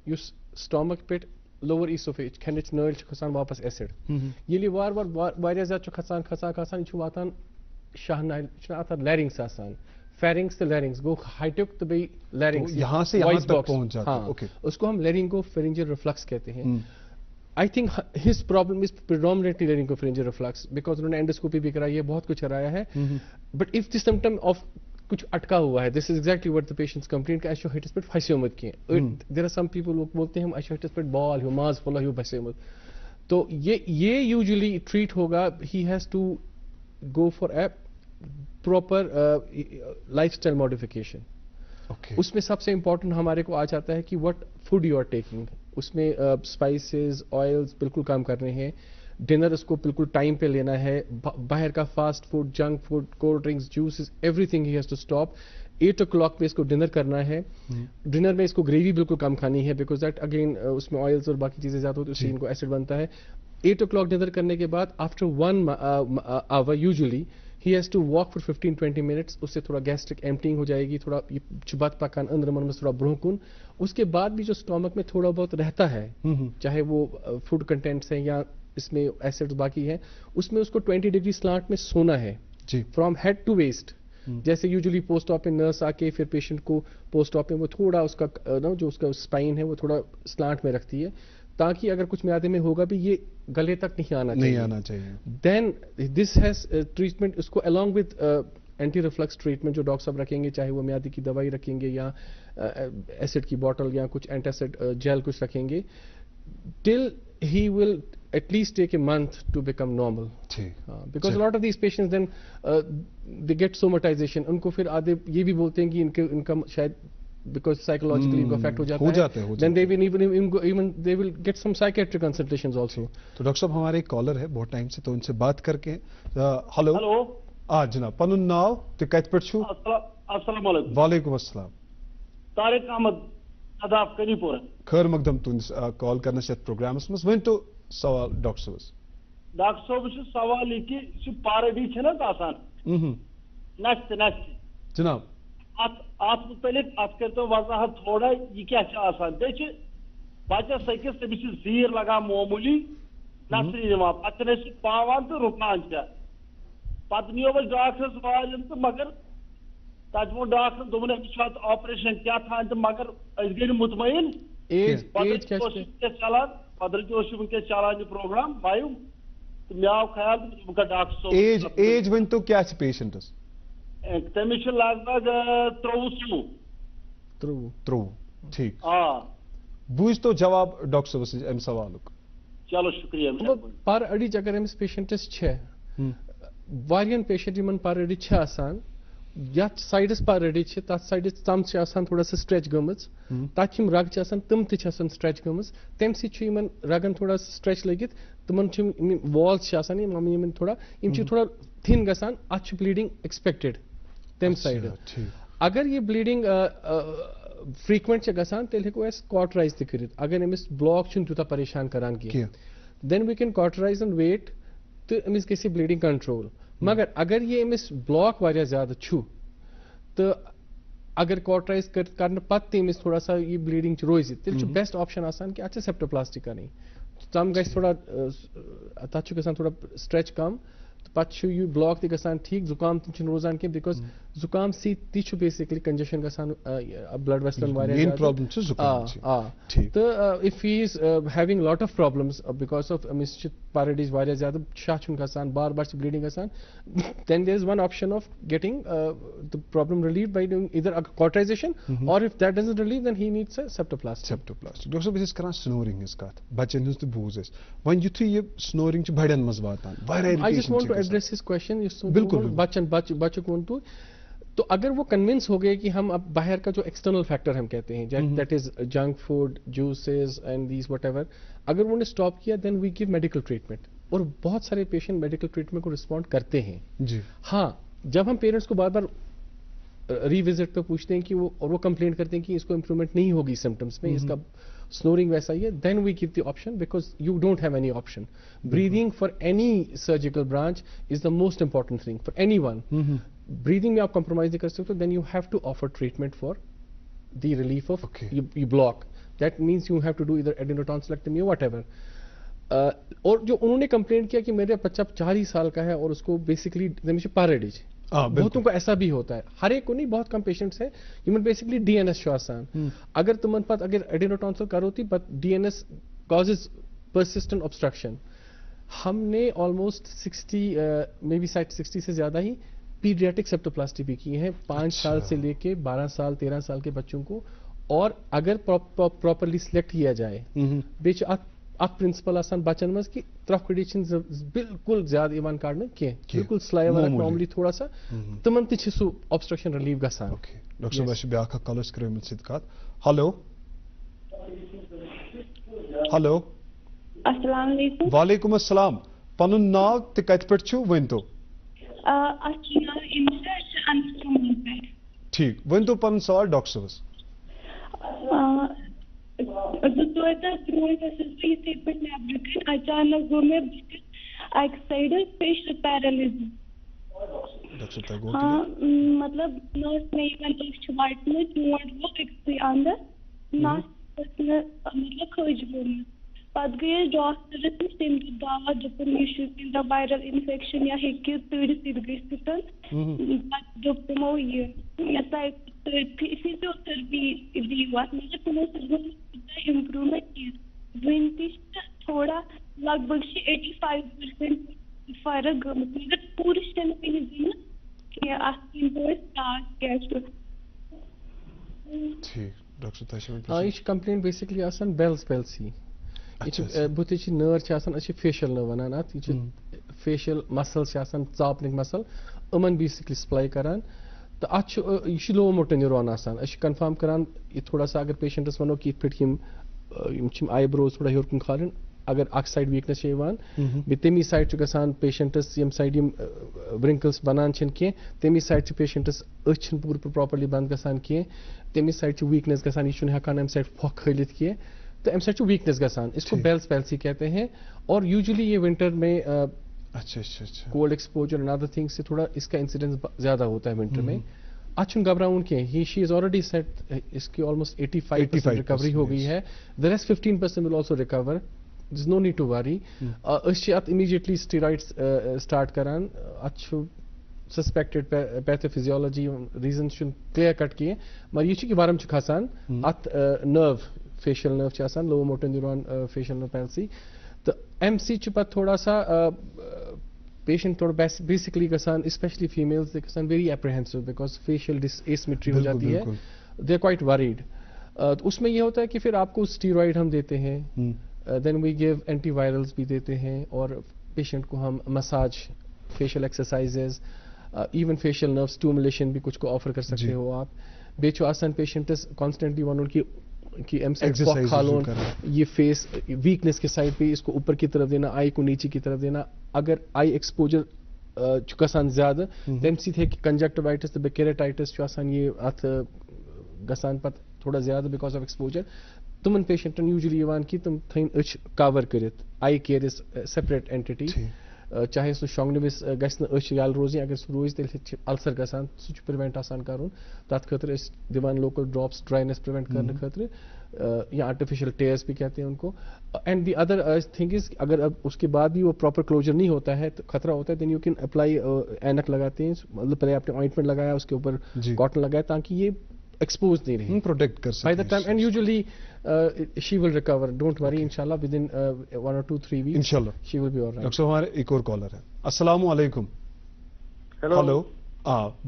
S2: युस स्टमक पेट लोअर इसोफेज खनिच नल खसान वापस एसिड ये वार वारिया ज्यादा खसान छु वातान शाहनाल छु लैरिंग्स आसान फेरिंग्स तो लैरिंग्स गो हाइटक तो बे लैरिंग्स
S1: यहां से यहां तक पहुंच जाता है
S2: ओके उसको हम laryngopharyngeal reflux कहते हैं I think his problem is predominantly laryngopharyngeal reflux because उन्होंने एंडोस्कोपी भी कराई है बहुत कुछ कराया है but if the symptom of कुछ अटका हुआ है this is exactly what the patients complain कि एशोहिटिस पेट फंसे मत किए there are some people वो बोलते हैं हम एशोहिटिस पेट बॉल ह्यू मास फुल ह्यू फंसे मत तो ये usually treat होगा he has to go for a proper lifestyle modification उसमें सबसे इम्पोर्टेंट हमारे को आ जाता है कि what food you are taking उसमें स्पाइसेस ऑयल्स बिल्कुल कम करने हैं डिनर उसको बिल्कुल टाइम पे लेना है, बाहर का fast food, junk food, cold drinks, juices, everything ही हैज टू स्टॉप। 8 o'clock पे इसको डिनर करना है। डिनर में इसको ग्रेवी बिल्कुल कम खानी है, बिकॉज दैट अगेन उसमें ऑयल्स और बाकी चीजें ज्यादा होती है, उससे इनको एसिड बनता है। 8 o'clock डिनर करने के बाद after 1 hour usually he has to walk for 15-20 minutes, उससे थोड़ा गैस्ट्रिक एम्पटिंग हो जाएगी, थोड़ा चुबत पकान अंदर मन में थोड़ा ब्रोकुन। उसके बाद भी जो स्टोमक में थोड़ा बहुत रहता है, चाहे वो फूड कंटेंट्स हैं या इसमें एसिड्स बाकी है, उसमें उसको 20 डिग्री स्लांट में सोना है फ्रॉम हेड टू वेस्ट। जैसे यूजुअली पोस्ट ऑप में नर्स आके फिर पेशेंट को पोस्ट ऑप में वो थोड़ा उसका जो उसका स्पाइन है वो थोड़ा स्लांट में रखती है, ताकि अगर कुछ म्यादे में होगा भी ये गले तक नहीं आना चाहिए। देन दिस हैज ट्रीटमेंट, उसको along with anti reflux treatment जो डॉक्टर साहब रखेंगे, चाहे वो म्यादे की दवाई रखेंगे या एसिड की बॉटल या कुछ एंटासिड जेल कुछ रखेंगे, till he will at least take a month to become normal. Because a lot of these patients then they get somatization. उनको फिर आधे ये भी बोलते हैं कि इनका शायद because psychologically इनको affect हो जाता है, then they will even they will get some psychiatric consultations also.
S1: तो डॉक्टर साहब हमारे एक कॉलर है बहुत टाइम से, तो उनसे बात करके हेलो जनाब पनुन नाव तो कत पे छु?
S8: अस्सलाम वालेकुम।
S1: वालेकुम अस्सलाम।
S8: तारिक अहमद अदाफ करीपुर।
S1: खैर मकदम तुंस कॉल करना शत प्रोग्रामस मस वन तो सवाल डॉक्टर साहब।
S8: डॉक्टर साहब सवाल यह कि पारडी छे ना आसान नस्त
S1: जनाब
S8: अत मुतलिक अत कर तो वजाहत थोड़ा यह क्या आसान बे बचस अकिस तमिस जीर लगा मामूली नसरी पे पावान तो रुकान पे नियो डॉक्टरस वालन तो मगर तत वो डॉक्टर दोपन अमिस ऑपरेशन क्या था तो मगर गई मुतमईन चलान बदल वनस चलान प्रोग्राम वायु तो मे आव ख्याल बह डॉक्टर
S1: एज वन तो क्या पेशेंटस
S8: तमिस लगभग 23
S1: ठीक बूझ तो जवाब डॉक्टर साहब अम सवाल।
S8: चलो शुक्रिया।
S2: पर अड़िज अगर अमिस पेशेंटस वारियन पेशेंट यमन पर अड़िज आसान या साइडस पर अड़िज तथ साइडस तम थोड़ा सा स्ट्रेच गमज तथ रग तम स्ट्रेच गमज तम सन रगन थोड़ा स्ट्रेच लगित तमन वॉल्स थोड़ा थिन गसान अत ब्लीडिंग एक्सपेक्टेड तम साइड। अगर ये ब्लीडिंग फ्रीक्वेंट गसान तेल हेको अस कॉटराइज तक अगर अमिस ब्लॉक तूता परेशान करान की then we can cauterize and wait तो अमिस गई ब्लीडिंग कंट्रोल। मगर अगर ये अमिस ब्लॉक वारिया ज्यादा छु तो अगर कॉटराइज करने पत्ते अमिस थोड़ा सा ये ब्लीडिंग रोज तेल बेस्ट ऑप्शन आसान कि अच्छा सेप्टोप्लास्टी करनी तम गई थोड़ा तथ थोड़ा स्ट्रेच कम तो यह ब्लॉक तक ठीक जुकाम तुम रोजान कह बिकॉज जुकाम सी बेसिकली कंजेशन ब्लड वेसल तो if he is having lot of problems because of अमिस पारडीज वारिया ज्यादा शाह गसान बार बार ब्लीडिंग गसान then there is one option of getting the problem relieve by doing either cauterization और if that doesn't relieve then he needs a septoplasty.
S1: Doctor साहब इस करान स्नोरिंग इस कत बच्चन हंस तो बूज वन युथु ये स्नोरिंग बड़न मज वातान
S2: I just want to address his question. बिल्कुल बच्चों को तो अगर वो कन्विंस हो गए कि हम अब बाहर का जो एक्सटर्नल फैक्टर हम कहते हैं that is junk food juices and these whatever, अगर उन्होंने स्टॉप किया then we give medical treatment और बहुत सारे पेशेंट मेडिकल ट्रीटमेंट को रिस्पॉन्ड करते हैं जी। हाँ, जब हम पेरेंट्स को बार बार रिविजिट पे पूछते हैं कि वो कंप्लेन करते हैं कि इसको इंप्रूवमेंट नहीं होगी सिम्टम्स में, इसका स्नोरिंग वैसा ही है, then we give the option because you don't have any option. Breathing for any surgical branch is the most important thing for anyone. Breathing में आप कॉम्प्रोमाइज नहीं कर सकते, then you have to offer treatment for the relief of you block. That means you have to do either adenotonsillectomy और whatever. और जो उन्होंने complain किया कि मेरा बच्चा 4 ही साल का है और उसको बेसिकली पाराडिज, बहुतों को ऐसा भी होता है, हर एक को नहीं, बहुत कम पेशेंट्स है ह्यूमन बेसिकली डीएनएस आसान अगर तुम पत अगर एडिनोटॉन्सिल करो थी but DNS causes persistent obstruction. हमने ऑलमोस्ट 60 मे बी 60 से ज्यादा ही पीडियाट्रिक सेप्टोप्लास्टी भी की है 5 साल से लेके 12 साल 13 साल के बच्चों को। और अगर प्रॉपरली सिलेक्ट किया जाए बेच आप प्रिंसिपल आसान बचन मज कि त्रफकड़ी बिल्कुल ज्यादा इवान काढ़ने बिल्कुल स्लाइवर नॉर्मली थोड़ा सा तमन ति सु ऑब्स्ट्रक्शन रिलीव गसान।
S1: डॉक्टर साहब बस ब्याख कॉलर्स करो सिद कत हेलो हेलो
S3: अस्सलाम वालेकुम।
S1: वालेकुम अस्सलाम। पनुन नाव ते कत पे वन तो ठीक वन तो पन सवाल डॉक्टर साहब।
S3: अचानक गो मे अक साइड फेशियल पैरालिसिस। हाँ मतलब नस मे वटमत मोट वो अक्सै अंदर नस मतलब खज गोमुत पत गई डॉक्टरस नश तम दित दवा दोपन यह वायरल इन्फेक्शन या हेक्य तड़ित गत दोप तमो यह फिजियोथेरेपी दिव मगर तमो इम्प्रूवमेंट वन थोड़ा लगभग 85% फर्क गमत मगर पूरे
S1: ठीक डॉक्टर
S2: यह कंप्लेन बेसिकली आसान बेल्स पेल्सी बुत नर फेशियल नर्व वन अत फेशियल मसल्स चापनिक मसल अमन बेसिकली सप्लाई करान तो अत यह लो मोटो न्यूरॉन आसान कन्फर्म करान थोड़ा सा अगर पेशेंटस वनो कि आईब्रोज थोड़ा हेर कुन खालन अगर अक साइड वीकनेस बे तमी साइड गसान पेशेंटस यम साइड व्रिंकल्स बनान कह तमी साइड पेशेंटस अच पूर प्रॉपर्ली बंद गसान कह तमी साइड वीकनेस गसान यह हेकान अम साइड फोक खलित कह तो अम साइड वीकनेस गसान इसको बेल्स पैल्सी कहते हैं और यूजुअली ये विंटर में cold exposure and other things से थोड़ा इसका इंसिडेंस ज्यादा होता है विंटर में। अच्छुन घबराउन कह शी इज ऑलरेडी सेट इसकी ऑलमोस्ट 85% रिकवरी हो गई है the rest 15% will also recover there's no need to worry at immediately steroids start karan suspected pathophysiology reasons should clear cut kiye mar ye ki waram ch khasan at nerve facial nerve ch asan lower motor neuron facial nerve palsy तो MC च pat thoda sa patient thoda basically gasan especially females they gasan very apprehensive because facial asymmetry हो जाती है they are quite worried उसमें ये होता है कि फिर आपको स्टीरॉइड हम देते हैं देन वी गिव एंटीवायरल्स भी देते हैं और पेशेंट को हम massage facial exercises even facial nerve stimulation भी कुछ को ऑफर कर सकते हो आप बेचो आसान पेशेंट्स कॉन्स्टेंटली वन कि एम साइड खालोन ये फेस वीकनेस के साइड पे इसको ऊपर की तरफ देना आई को नीचे की तरफ देना अगर आई एक्सपोजर गसान ज्यादा तम सह कंजक्टिवाइटिस तो केराटाइटिस आसान ये अत गसान पत थोड़ा ज्यादा बिकॉज ऑफ एक्सपोजर तुमन पेशेंटन यूजुअली यवान कि तुम थन अच कवर करित आई केयर इज सेपरेट एंटिटी चाहे सो शोंगनविस गस अच यल रोज अगर सो रोज तेल अल्सर गसान सह प्रिवेंट आसान करुन तथ खतर दिवान लोकल ड्रॉप्स ड्राइनेस प्रिवेंट करने खतर या आर्टिफिशियल टेयर्स भी कहते हैं उनको and the other thing is अगर अब उसके बाद भी वो प्रॉपर क्लोजर नहीं होता है तो खतरा होता है देन यू कैन अप्लाई ऐनक लगाते हैं मतलब पहले आपने ऑइंटमेंट लगाया उसके ऊपर कॉटन लगाया ताकि ये एक्सपोज नहीं रहे
S1: प्रोटेक्ट कर सकते
S2: by the time and usually she will recover don't worry inshallah within 1 or 2-3 weeks
S1: inshallah
S2: she will be all right
S1: doctor हमारे एक और कॉलर है अस्सलाम वालेकुम
S7: हेलो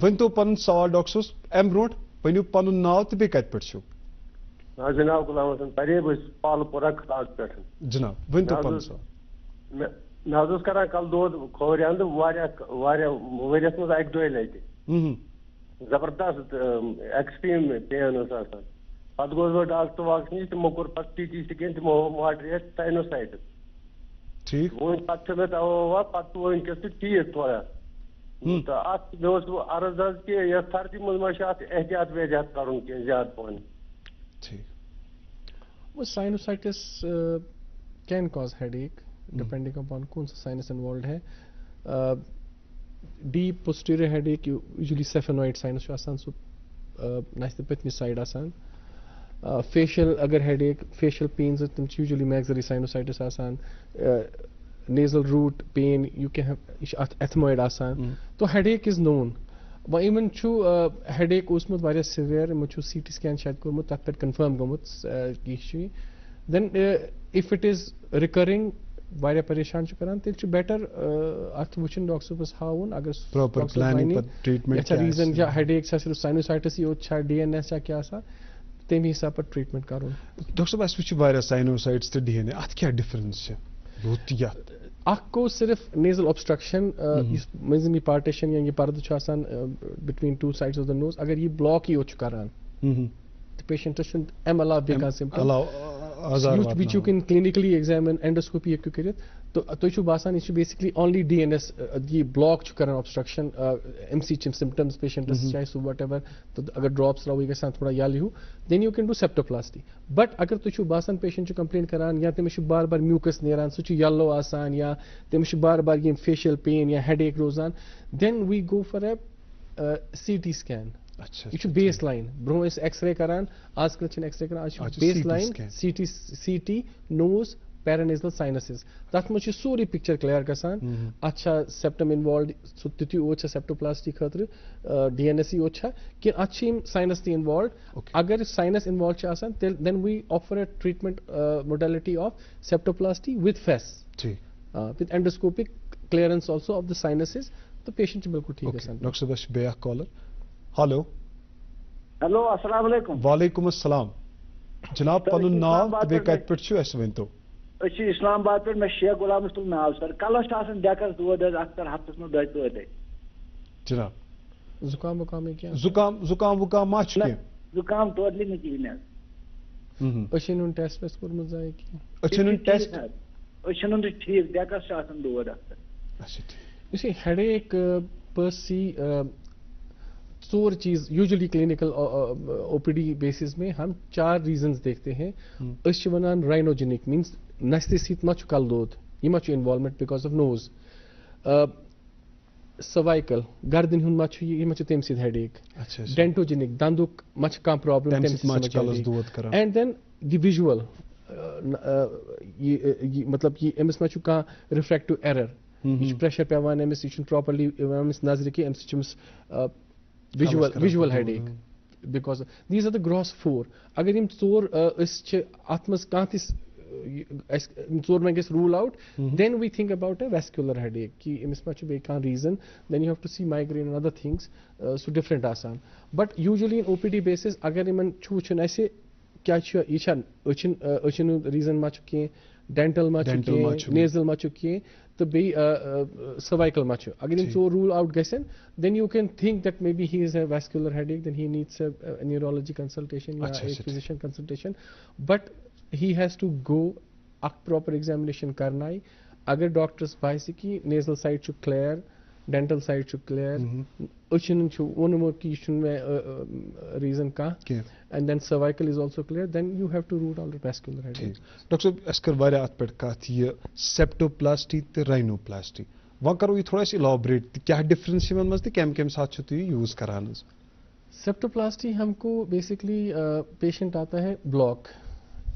S1: वन तो पन सवाल डॉक्टर एम ब्रोट पन्यू पन नाव तो बे कत पे
S7: जनाब गुलाम हसन परेब पालपुरा खास पे
S1: जनाब वन तो पन सवाल
S7: मे करान कल दो खोर अंद वरियस मज अक दो लटि जबरदस्त एक्सट्रीम पेन आसान पत गोस बह डॉक्टर वाक्स नश तमो कोर पत टी स्कैन तमो मॉडरेट साइनोसाइटिस
S1: ठीक
S7: वो पत मे दवा पत वनकस ठीक थोड़ा तो अत मे अर्ज हज कि यह सर्दी मज एहतियात वेहतियात करुन कह ज्यादा पान
S2: ठीक वो sinusitis can cause headache depending upon कौन सा साइनस इन्वॉल्व है deep posterior headache usually sphenoid sinus आसान सो नस पत्नी साइड आसान फेशियल अगर हेडेक फेशियल पेन्स तम यूजुअली मैक्सिलरी साइनोसाइटिस आसान nasal root pain you can ethmoid आसान तो हेडेक इज नोन वो इवन हेडेक उसमुत वारिया सिवियर इमो CT स्कैन शायद कोरमुत तथ पे कन्फर्म गमुत then if it is recurring वारिया परेशान करान तेल बेटर अत वुचन डॉक्टर बस हाउन अगर
S1: प्रॉपर प्लानिंग पर ट्रीटमेंट
S2: अच्छा रीजन या हेडेक सिर्फ साइनोसाइटिस यो DNS क्या तमी हिसाब पर ट्रीटमेंट करुन
S1: डॉक्टर साहब अस वुच वारिया साइनोसाइट्स तो DNA अत क्या डिफरेंस है
S2: को सिर्फ नेजल ऑब्स्ट्रक्शन मजमी पार्टीशन या ये पर्द between two sides of the nose अगर ये ब्लॉक ही हो करान तो पेशेंट अम अलाव बेका symptom which you can clinically examine, endoscopy hekku karit. तो तुझ बासान यह बेसिकली ओनली DNS ये ब्लॉक कर ऑब्स्ट्रक्शन MC सिम्टम्स पेशेंटस चाहे सो वट एवर तो अगर ड्रॉप्स रहो यह थोड़ा याल हूँ then you can do septoplasty but अगर तुझ बासान पेशेंट कंप्लेन करान या तमिस बार बार म्यूकस नेरान सह येलो आसान या तमिस बार बार ये फेशियल पेन या हेडेक रोजान then we go for a CT scan यह बेस लाइन ब्रो एक्सरे करान आजकल एक्सरे करान आज baseline CT nose paranasal sinuses तथ मज सोरी पिक्चर क्लियर गसान अच्छा सेप्टम इन्वॉल्व सो तिथि ओत सेप्टोप्लास्टी खतर DNS ओत कि अच्छी साइनस ती इन्वॉल्व अगर sinus involve then we offer a treatment modality of septoplasty with face with endoscopic clearance also of the sinuses तो पेशेंट बिल्कुल ठीक है
S1: डॉक्टर साहब बस बेया कॉलर हेलो
S8: हेलो अस्सलाम वालेकुम
S1: वालेकुम अस्सलाम जनाब पनुन नाम बे कत पे छु अस वंतो
S8: इस्लामाबाद पे मैं शेख गुलाम रसूल नाव सर कल डेकस दोद अक्सर हफ्तस में दो
S1: जनाब
S2: जुकाम वुकाम क्या
S1: जुकाम वुकाम मा छु
S8: जुकाम टोटली नहीं किन
S2: अशिनुन टेस्ट वेस्ट कोरमु जाय की
S1: अशिनुन टेस्ट
S8: अशिनुन ठीक डेकस दोद अक्सर
S1: अच्छा ठीक
S2: you see headache per se चोर चीज यूजुअली क्लिनिकल OPD बेसिस में हम 4 रीजंस देखते हैं वन राइनोजेनिक मीन्स नस्ते सीत मा कल दोद यह मा involvement because of nose cervical गर्दन हुन मा यह तम सत हेडेक डेंटोजेनिक दंदुक मा कह problem and then the visual मतलब ये अमिस मा कह रिफ्रैक्टिव एरर यह प्रेशर पेवान अमिस यह प्रॉपर्ली अमिस नजर कि Amish visual headache because these are the gross 4 अगर यम चोर अत मज कह चोर में गस rule out then we think about a vascular headache कि अमिस मा बे कह reason then you have to see migraine and other things so different आसान but usually in OPD basis अगर यमन वुचन असे क्या अचन reason मा कह डेंटल मा नेजल मा कह तो बे सर्वाइकल मा अगर इन चोर रूल आउट गसन then you can think that maybe he is a vascular headache then he needs a neurology consultation या a physician consultation but he has to go a proper examination करना अगर doctors बाइस की nasal side छु clear dental side छु clear अचन छु वनमो की reason का and then cervical is also clear then you have to rule out vascular headache
S1: doctor साहब अस कर वारिया अत पे कथ ये सेप्टोप्लास्टी ते राइनोप्लास्टी वह करो ये थोड़ा इलाबरेट क्या डिफरेंस मज तो कम कम साथ तुम यूज करान
S2: सेप्टोप्लास्टी हमको बेसिकली पेशेंट आता है block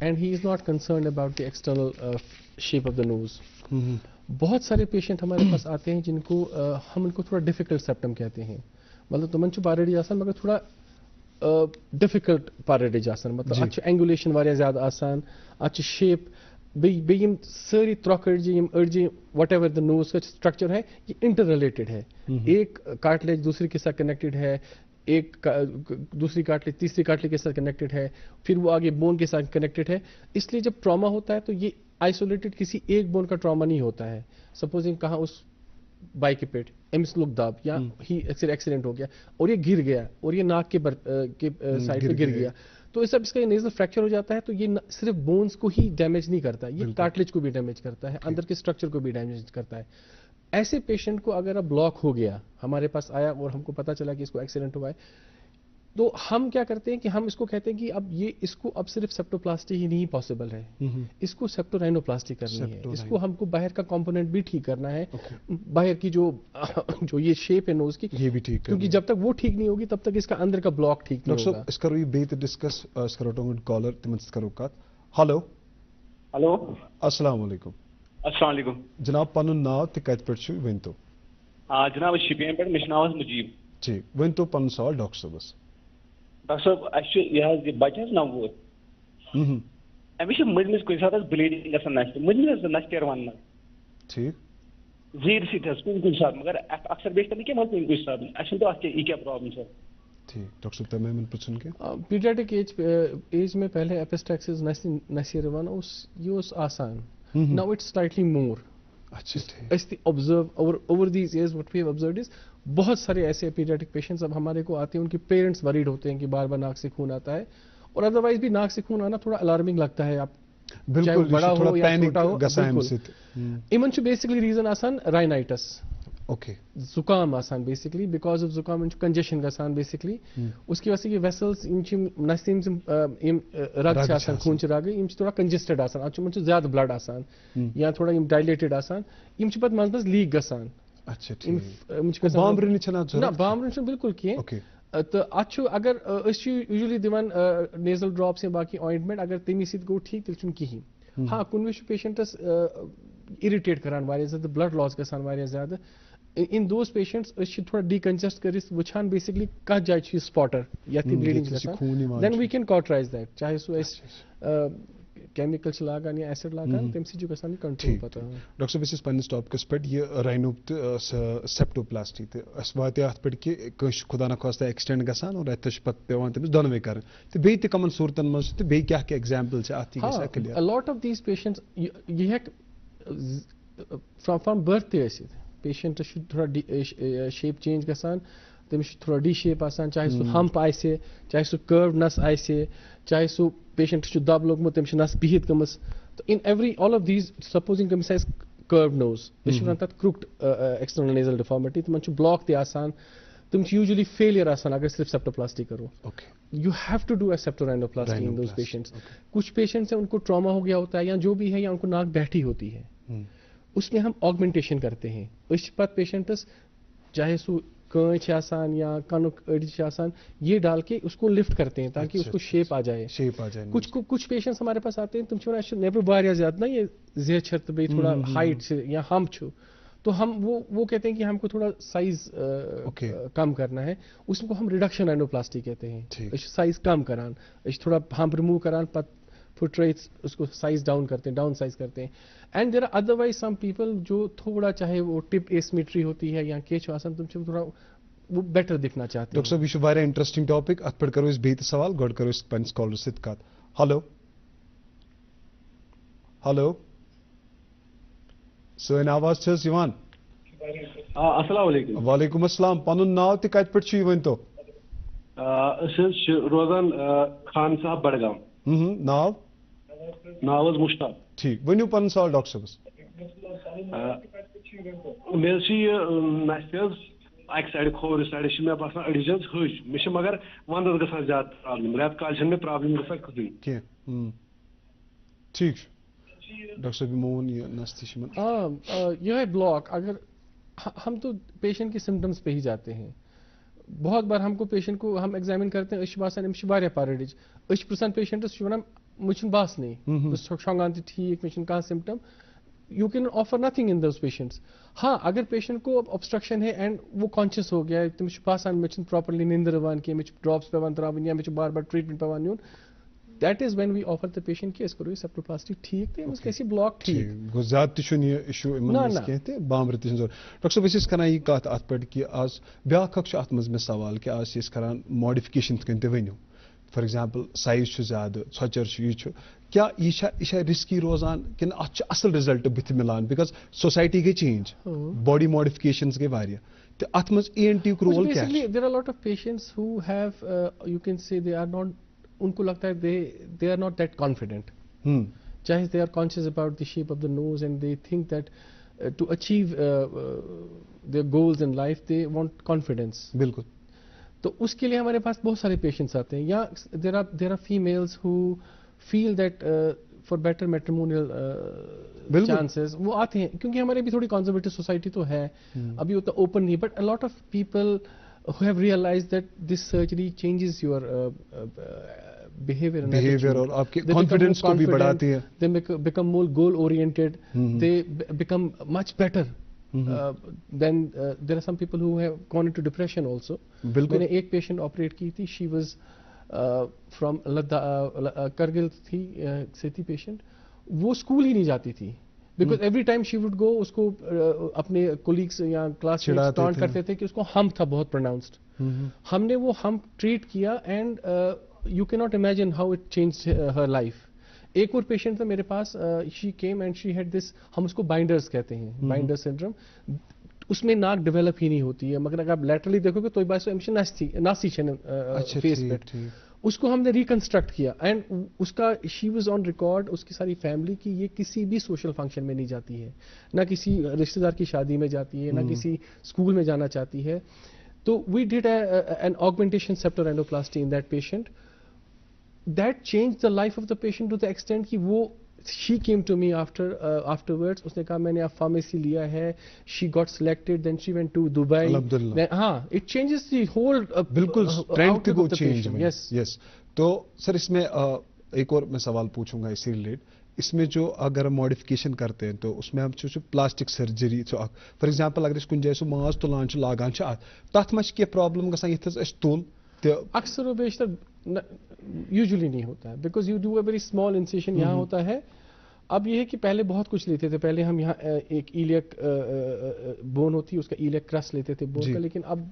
S2: and he is not concern about the external shape of the knows बहुत सारे पेशेंट हमारे पास आते हैं जिनको हम उनको थोड़ा डिफिकल्ट सेप्टम कहते हैं मतलब तुमन पारेडी आसान मगर थोड़ा डिफिकल्ट पारेडेज आसान मतलब अच्छे एंगुलेशन वारिया ज्यादा आसान अच्छे शेप बेम सारी त्रकड़जे अड़जे वट एवर द नोज का स्ट्रक्चर है ये इंटर रिलेटेड है एक कार्टिलेज दूसरे के साथ कनेक्टेड है एक दूसरी कार्टिलेज तीसरी कार्टिलेज के साथ कनेक्टेड है फिर वो आगे बोन के साथ कनेक्टेड है इसलिए जब ट्रॉमा होता है तो ये आइसोलेटेड किसी एक बोन का ट्रॉमा नहीं होता है सपोजिंग कहाँ उस बाइक के पेट एमिस लुक दाब या ही एक्सीडेंट हो गया और ये गिर गया और ये नाक के साइड पे गिर गया तो इस सब इसका नेजल फ्रैक्चर हो जाता है तो ये सिर्फ बोन्स को ही डैमेज नहीं करता ये कार्टिलेज को भी डैमेज करता है अंदर के स्ट्रक्चर को भी डैमेज करता है ऐसे पेशेंट को अगर अब ब्लॉक हो गया हमारे पास आया और हमको पता चला कि इसको एक्सीडेंट हुआ है तो हम क्या करते हैं कि हम इसको कहते हैं कि अब ये इसको अब सिर्फ सेप्टोप्लास्टी ही नहीं पॉसिबल है इसको सेप्टोराइनोप्लास्टी करनी है इसको हमको बाहर का कंपोनेंट भी ठीक करना है बाहर की जो ये शेप है नोज की
S1: ये भी ठीक
S2: क्योंकि जब तक वो ठीक नहीं होगी तब तक इसका अंदर का ब्लॉक ठीक नहीं होगा
S1: इसका ये बेत डिस्कस करो कॉलर तिमन करो कत हेलो
S9: हेलो
S1: अस्सलाम वालेकुम
S9: अस्सलाम वालेकुम
S1: जनाब पनुन नाव ते कत पे छु वंतो
S9: जनाब शिपियन पे मेश नाव मुजीब
S1: जी वंतो पन सवाल डॉक्टर साहब
S9: डॉक्टर साहब यह बच्चे ना वो अमिस मजमिस कुछ साथ ब्लीडिंग गसन नस्ट मजमिस नस्टर वन
S1: ठीक
S9: जीर सीट कुछ साथ मगर अक्सर बेच नहीं क्या कुछ साथ अच्छा तो अच्छे ये क्या प्रॉब्लम सर
S1: ठीक डॉक्टर साहब तमाम मन पुछन के
S2: पीडियाट्रिक एज में पहले एपिस्टैक्सिस नस्टर वन ये आसान now it's slightly more over these years what we have observed is बहुत सारे ऐसे पीडियाट्रिक पेशेंट्स अब हमारे को आते हैं उनके पेरेंट्स वरीड होते हैं कि बार बार नाक से खून आता है और अदरवाइज भी नाक से खून आना थोड़ा अलार्मिंग लगता है आप चाहे वो बड़ा हो या छोटा हो,
S1: बिल्कुल
S2: इमन बेसिकली रीजन आसान राइनाइटिस
S1: ओके
S2: जुकाम आसान बेसिकली बिकॉज ऑफ जुकाम कंजेशन गसान बेसिकली उसकी वजह से ये वेसल्स नसीम रग आसान खून रग थोड़ा कंजेस्टेड आसान अत ज्यादा ब्लड आसान या थोड़ा डायलेटेड आसान पत मज मज लीक गसान बामरन बिल्कुल कह तो अगर यूजुअली दिवान नेजल ड्रॉप्स या बाकी ऑइंटमेंट अगर तमी सत गो ठीक तेल कहीं हाँ कुन पेशेंटस इरिटेट करान वारिया ज्यादा ब्लड लॉस गसान वारिया ज्यादा इन दोज पेशेंट्स थोड़ा डिकंजेस्ट कर वुचान बेसिकली कत जाए स्पॉटर या bleeding then we can cauterize that चाहे सो केमिकल लागान या एसिड लागान तम सो गसान कंट्रोल पता
S1: डॉक्टर साहब इस पन्निस टॉपिकस पे ये राइनो सेप्टोप्लास्टी तो अस वात अत पे कि कस खुदा न खास्ता एक्सटेंड गसान और अत पे पेवान तमिस दोनवे कर तो बे कमन सूरतन मज तो बे क्या एग्जांपल छ अत गस clear
S2: a lot of these patients ये हेक फ्रॉम बर्थ पेशेंट थोड़ा शेप चेंज गसान तमिस थोड़ा डी शेप आसान चाहे सो हम्प आसे चाहे सो कर्व नस आसे चाहे सो पेशेंट दब लोगमुत तमिस नस बिहित गमस तो in every all of these supposing तमिस आस कर्व नोज तथ क्रुक्ड एक्सटर्नल नेजल डिफॉर्मिटी तमन ब्लॉक ते आसान तुम यूजुअली फेलियर आसान अगर सिर्फ सेप्टोप्लास्टी करो you have to do a septorhinoplasty in those patients कुछ पेशेंट्स हैं उनको ट्रॉमा हो गया होता है या जो भी है या उनको नाक बैठी होती है उसमें हम ऑगमेंटेशन करते हैं उस पत पेशेंट्स चाहे सो कंच आसान या कनुक अड़ज आसान ये डाल के उसको लिफ्ट करते हैं ताकि उसको शेप आ जाए कुछ पेशेंट्स हमारे पास आते हैं तुम नेबर वारिया ज्यादा ना ये जेछर तो भाई थोड़ा हाइट से या हम छु तो हम वो कहते हैं कि हमको थोड़ा साइज कम करना है उसको हम रिडक्शन राइनोप्लास्टी कहते हैं साइज कम करान थोड़ा हम रिमूव करान पत फुट रेट्स उसको साइज डाउन करते हैं डाउन साइज करते हैं and there are otherwise some people जो थोड़ा चाहे वो टिप एसिमेट्री होती है या केच आसान तुम थोड़ा वो बेटर दिखना चाहते हैं
S1: डॉक्टर साहब यह वारिया इंटरेस्टिंग टॉपिक अत पे करो इस बेत सवाल गोड करो इस पन्स कॉलर सत कत हेलो हेलो सोन आवाज छस यवान
S8: अस्सलाम वालेकुम
S1: वालेकुम अस्सलाम पनुन नाव ते कत पे छु वन तो
S8: रोजान खान साहब बड़गाम
S1: नाव
S8: नाव मुश्ताक
S1: ठीक वनु पन सवाल डॉक्टर साहब
S8: मे नस अक साइड खोर साइड मे बसान अड़िज हज मे मगर वंदस गसान ज्यादा प्रॉब्लम रेत काल मे प्रॉब्लम गसान कहीं
S1: ठीक डॉक्टर साहब मोन ये नस्ती
S2: यह है ब्लॉक अगर हम तो पेशेंट के सिम्टम्स पे ही जाते हैं बहुत बार हमको पेशेंट को हम एग्जामिन करते हैं बासान वारिया पारडिज पर्सन पेशेंटस वन मुझे बास नहीं शोंगान ठीक मे कह symptom you can offer nothing in those patients हाँ अगर पेशेंट को ऑब्स्ट्रक्शन है एंड वो कॉन्शियस हो गया है तमिस बासान मे प्रॉपरली नींदर वन कि मे ड्रॉप्स पेवान त्रावन या मे बार बार ट्रीटमेंट पेवान नुन that is when we offer the patient कि करो सेप्टोप्लास्टी ठीक थे कैसी ब्लॉक ठीक
S1: ज्यादा ये इशू कहते बामर डॉक्टर साहब बस करान यह कत अत पे कि आज ब्या अत मे सवाल कि आज करान मॉडिफिकेशन कन वनु फॉर एग्जाम्पल साइज ज्यादा छचर यह क्या यह रिस्की रोजान कि अत असल रिजल्ट बुथ मिलान बिकॉज सोसाइटी गई चेंज बॉडी मॉडिफिकेशंस गई वारिया तो अत मज ENT रोल क्या
S2: there are lot of patients who have you can say they are not उनको लगता है they are not that confident चाहे they are conscious about the shape of the nose and they think that to achieve their goals in life they want confidence
S1: बिल्कुल
S2: तो उसके लिए हमारे पास बहुत सारे पेशेंट्स आते हैं या there are females who feel that for better matrimonial chances वो आते हैं क्योंकि हमारे भी थोड़ी कंजर्वेटिव सोसाइटी तो है अभी उतना ओपन नहीं but a lot of people who have realized that this surgery changes your behavior
S1: और आपके confidence को भी बढ़ाती है
S2: they become more goal oriented they become much better then there are some people who have gone into depression also मैंने एक patient operate की थी she was from करगिल थी से थी पेशेंट वो स्कूल ही नहीं जाती थी because every time she would go उसको अपने कोलीग्स या क्लास में टॉन्ट करते थे कि उसको हम था बहुत प्रोनाउंस्ड हमने वो हम ट्रीट किया and you can not imagine how it change her life एक और पेशेंट था मेरे पास she came and she had this हम उसको बाइंडर्स कहते हैं बाइंडर सिंड्रोम उसमें नाक डेवलप ही नहीं होती है मगर अगर आप लैटरली देखोगे तो बात नासी फेस पे उसको हमने रिकंस्ट्रक्ट किया एंड उसका शी वाज ऑन रिकॉर्ड, उसकी सारी फैमिली की, ये किसी भी सोशल फंक्शन में नहीं जाती है, ना किसी रिश्तेदार की शादी में जाती है, ना किसी स्कूल में जाना चाहती है. तो we did an augmentation septal endoplasty in that patient. That change the life of the patient to the extent कि वो she came to me afterwards. उसने कहा मैंने आप फार्मेसी लिया है. She got selected, then she went to Dubai.
S1: Alhamdulillah.
S2: हाँ, it changes the whole
S1: बिल्कुल ट्रेंड को चेंज में.
S2: Yes.
S1: यस. तो सर इसमें एक और मैं सवाल पूछूंगा इसी रिलेट. इसमें जो अगर हम मॉडिफिकेशन करते हैं तो उसमें हम प्लास्टिक सर्जरी फॉर एग्जांपल अगर कुछ जाए माज तुलान लागान तथ मा क्या प्रॉब्लम गसान ये तुल
S2: अक्सर व बेशतर यूजुअली नहीं होता है, because you do a very small incision यहाँ होता है. अब ये है कि पहले बहुत कुछ लेते थे. पहले हम यहाँ एक ईलियक बोन होती है, उसका ईलियक क्रस्ट लेते थे बोन का, लेकिन अब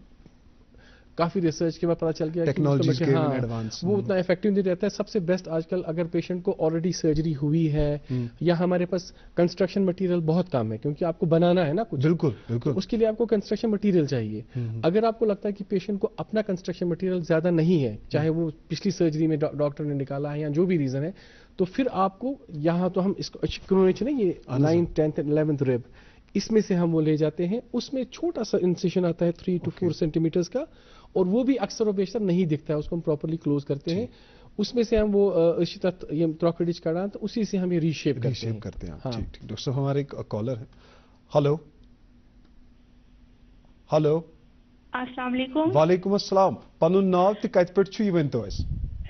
S2: काफी रिसर्च के बाद पता चल गया
S1: टेक्नोलॉजी के
S2: एडवांस वो उतना इफेक्टिव नहीं रहता है. सबसे बेस्ट आजकल अगर पेशेंट को ऑलरेडी सर्जरी हुई है या हमारे पास कंस्ट्रक्शन मटेरियल बहुत कम है, क्योंकि आपको बनाना है ना कुछ,
S1: बिल्कुल बिल्कुल,
S2: उसके लिए आपको कंस्ट्रक्शन मटेरियल चाहिए. अगर आपको लगता है कि पेशेंट को अपना कंस्ट्रक्शन मटेरियल ज्यादा नहीं है, चाहे वो पिछली सर्जरी में डॉक्टर ने निकाला है या जो भी रीजन है, तो फिर आपको यहाँ तो हम इसको ये 9th 10th 11th रिब, इसमें से हम वो ले जाते हैं. उसमें छोटा सा इंसिशन आता है 3 to 4 सेंटीमीटर्स का, और वो भी अक्सर और बेशतर नहीं दिखता है. उसको हम प्रॉपर्ली क्लोज करते हैं. उसमें से हम वो ये ट्रोकेडिज काढ़ा, तो उसी से हम ये रीशेप करते हैं.
S1: हाँ. ठीक ठीक. डॉक्टर साहब हमारे एक कॉलर है. Hello hello.
S3: अस्सलाम वालेकुम.
S1: वालेकुम अस्सलाम. पनुन नाव ते कत पेट छु इवन तो इस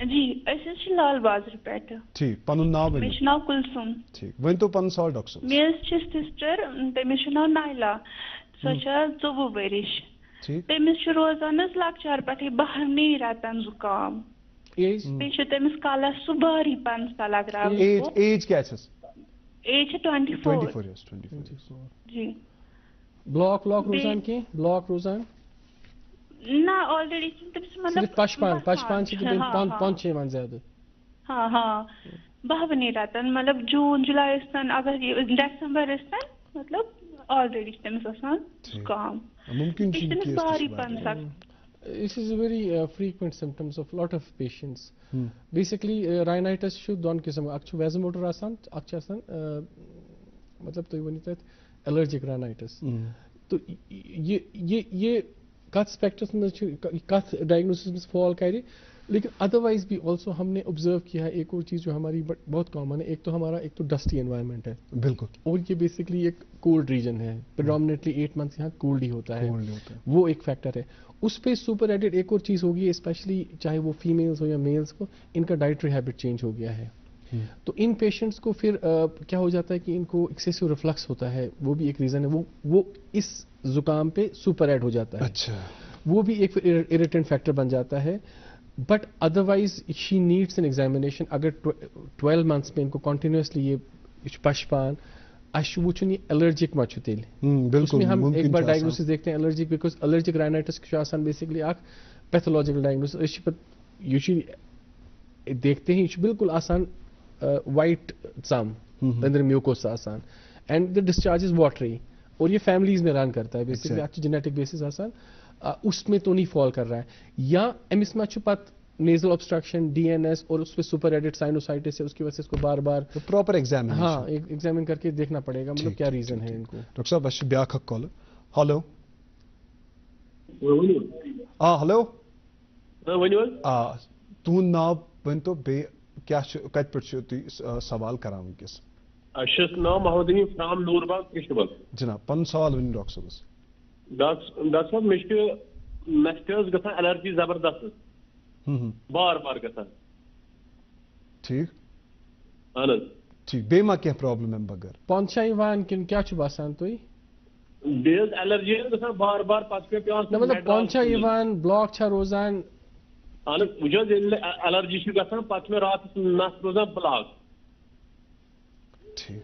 S3: जी अस लाल बाजार पेट.
S1: ठीक. पनुन नाव
S3: मे नाव कुलसुम.
S1: ठीक. वन तो पन सवाल डॉक्टर साहब.
S3: मे सिस्टर तमिस नाव नाइला, सो 24 वरिश. तमिस रोजान लकचार पे बहनी रतन जुकाम. पे तमिस कलस सुबारी पंसा लग रहा है.
S1: एज क्या है?
S3: As 24
S1: years.
S3: जी.
S2: ब्लॉक रोजान के ब्लॉक रोजान
S3: ना ऑलरेडी
S2: सिर्फ पचपान से 5-6 मान ज्यादा.
S3: हाँ हाँ बहनी रतन मतलब जून जुलाई अगर दिसंबर मतलब ऑलरेडी जुकाम
S1: मुमकिन
S2: This is a very frequent symptoms of lot of patients. Basically rhinitis should दोन किस्म अक्चु vasomotor आसान अक्चु आसान मतलब तो ये नहीं allergic rhinitis. तो ये कथ स्पेक्ट्रम में कथ डायग्नोसिस में फॉल करे, लेकिन अदरवाइज भी ऑल्सो हमने ऑब्जर्व किया है एक और चीज़ जो हमारी बहुत कॉमन है. एक तो हमारा एक तो डस्टी एनवायरनमेंट है.
S1: बिल्कुल. और
S2: ये बेसिकली एक कोल्ड रीजन है. प्रेडोमिनेटली 8 मंथ्स यहाँ कोल्ड ही होता है. वो एक फैक्टर है. उस पर सुपर एडेड एक और चीज़ होगी, स्पेशली चाहे वो फीमेल्स हो या मेल्स को, इनका डाइटरी हैबिट चेंज हो गया है. तो इन पेशेंट्स को फिर क्या हो जाता है कि इनको एक्सेसिव रिफ्लक्स होता है. वो भी एक रीज़न है. वो इस जुकाम पे सुपर एड हो जाता है.
S1: अच्छा. वो
S2: भी एक इरिटेंट फैक्टर बन जाता है. But otherwise she needs an examination. अगर 12 मंथ्स में इनको कंटिन्यूसली ये पशपान अशु वुचुन ये एलर्जिक मचु तेल, उसमें हम एक बार डायग्नोसिस देखते हैं एलर्जिक, बिकॉज एलर्जिक राइनाइटिस के आसान बेसिकली एक पैथोलॉजिकल डायग्नोसिस यूजुअली देखते हैं. ये बिल्कुल आसान वाइट सम अंदर म्यूकोस आसान and the discharge is watery, और ये फैमिलीज में रन करता है बेसिकली अच्छी जेनेटिक बेसिस आसान. उसमें तो नहीं फॉल कर रहा है. या एमिस मचुपत नेजल ऑब्स्ट्रक्शन डीएनएस और उस पे सुपर एडिट साइनोसाइटिस है, उसकी वजह से इसको बार बार
S1: तो प्रॉपर एग्जामिनेशन,
S2: हाँ एग्जामिन करके देखना पड़ेगा मतलब क्या रीजन है इनको.
S1: डॉक्टर साहब बस ब्याख कॉल. हेलो हेलो तुम नाव वन तो बे क्या कत पे तुम सवाल करान वनकस.
S10: नाम मोहम्मद फ्राम नूरबाग कृष्णबाग.
S1: जनाब पन सवाल वन डॉक्टर साहब.
S10: डॉक्टर साहब मे गसान एलर्जी जबरदस्त बार बार गसान.
S1: ठीक.
S10: अहन
S1: ठीक. बे मा क्या प्रॉब्लम है बगर
S2: पंचा इवान किन क्या छु बासान तुई
S10: बेज एलर्जी गसान बार बार पत पे पेवान
S2: न मतलब पंचा इवान ब्लॉक छ रोजान.
S10: अहन वजो एलर्जी छु गसान पत में रात नस रोजान ब्लॉक.
S1: ठीक.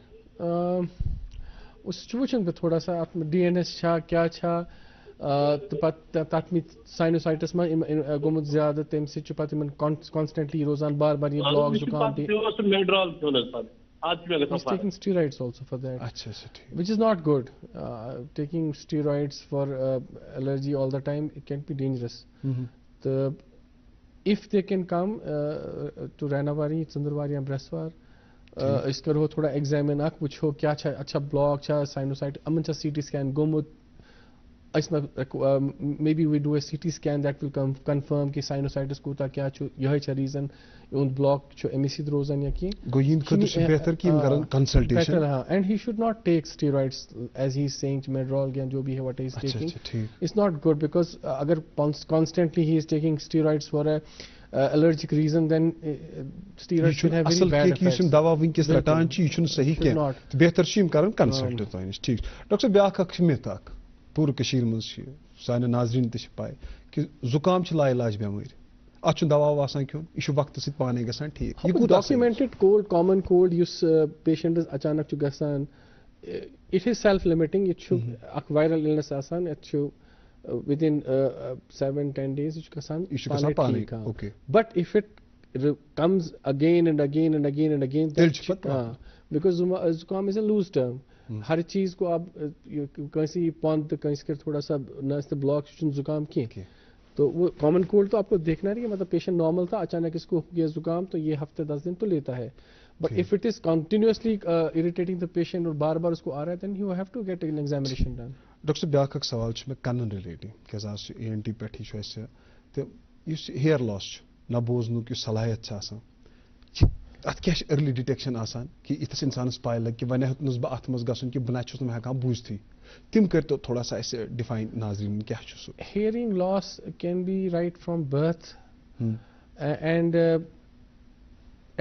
S2: उस वुचन पे थोड़ा सा डीएनएस छा क्या छा तो तथ में साइनोसाइटिस में गोमुत ज्यादा तम से पत कॉन्स्टेंटली रोजान बार बार ये ब्लॉक जुकाम He's taking steroids also for that.
S1: अच्छा अच्छा ठीक.
S2: Which is not good. Taking steroids for allergy all the time, it can be dangerous. तो if they can come to Ranavari, Chandrawari and Breswar, is karo thoda examine ak wucho kya cha acha block cha sinusitis aman cha CT scan gomut maybe we do a CT scan that will confirm ki sinusitis kota kya chu yahi cha reason un block cho MEC drozan ya ki
S1: goyin khadu se behtar ki karan consultation
S2: and he should not take steroids as he is saying Medrol and jo bhi hai what he is taking. It's not good because agar constantly he is taking steroids for a allergic reason, then steroids should have very bad effects.
S1: Asal dawa winkes ratan chi chun sahi ke behtar shim karan consult tainish theek. Doctor Byak ak myth ak pur kashir muz chi sane nazrin te pai ki zukam chi la ilaj bemari achun dawa wasan kyun ishu waqt sit pane gasan theek
S2: ye ku documented cold common cold yus patient is achanak chu gasan it is self limiting it should ak viral illness asan it should within 7-10 days you can panic.
S1: Okay.
S2: But if it comes again and again and again and again because zukam is a loose term हर चीज को आप कहीं point कहीं के थोड़ा सा नस block जुकाम की तो वो कॉमन कोल्ड तो आपको देखना है कि मतलब पेशेंट नॉर्मल था अचानक इसको हो गया जुकाम तो ये हफ्ते 10 दिन तो लेता है but if it is continuously irritating the patient और बार बार उसको आ रहा है then you have to get an examination done.
S1: Doctor Byak सवाल में कन्न रिलेटिंग क्या ENT पे तो इस हेयर लॉस न बोजनु की सलाहियत अत क्या अर्ली डिटेक्शन आसान कि इतस इंसानस पाय लग कि वन हेतुस बह अत मज गसन कि बह छुस ना हेकान बूझथी तिम कर तो थोड़ा सा ऐसे डिफाइन नाजरीन क्या सु
S2: hearing loss can be right from birth and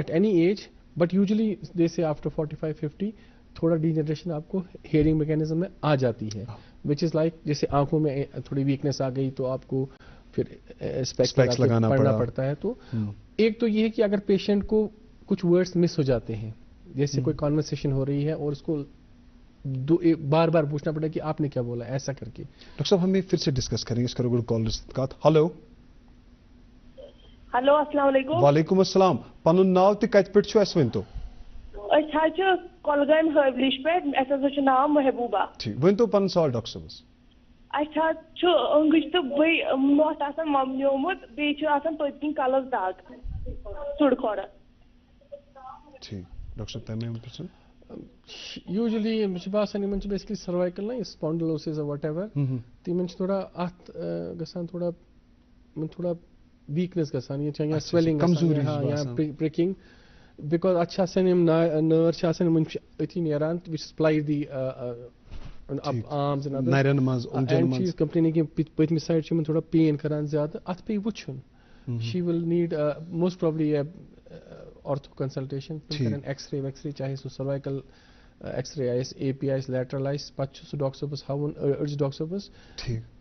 S2: at any age but usually they say after 45-50 थोड़ा डीजनरेशन आपको हेयरिंग मैकेनिज्म में आ जाती है विच इज लाइक जैसे आंखों में थोड़ी वीकनेस आ गई तो आपको फिर स्पेक्स लगाना पड़ता है तो एक तो ये है कि अगर पेशेंट को कुछ वर्ड्स मिस हो जाते हैं जैसे कोई कॉन्वर्सेशन हो रही है और उसको बार बार पूछना पड़ा कि आपने क्या बोला ऐसा करके.
S1: डॉक्टर साहब हमें फिर से डिस्कस करेंगे इसका कॉल का. हेलो
S3: हेलो अस्सलाम वालेकुम.
S1: वालेकुम अस्सलाम. पनुन नाव ते कत पेट छु अस वन तो
S3: अच्छा कोलगाम हवेलिश पे ऐसा नाम महबूबा.
S1: ठीक वन तो पन सवाल डॉक्टर साहब
S3: अच्छा छु अंगुश तो बई मोट आसान ममनियोमुत बे छु आसान पतकिन कलस दाग सुड़ खोरा.
S1: ठीक डॉक्टर साहब तमे पर्सन
S2: usually मुझे बात नहीं मुझे basically cervical ना spondylosis or whatever ती मुझे थोड़ा आत गसान थोड़ा weakness गसान ये चाहिए swelling गसान हाँ यहाँ pricking because अच्छा से निम nerve शासन मुझे इतनी निरान which supply the up arms and others and she is complaining कि पिछली side से मुझे थोड़ा pain करान ज़्यादा आत पे वुचन she will need most probably a ortho consultation an x-ray चाहे सो cervical x-ray आइस AP आइस lateral आइस पच्चू सो डॉक्टर बस हाउ urge डॉक्टर बस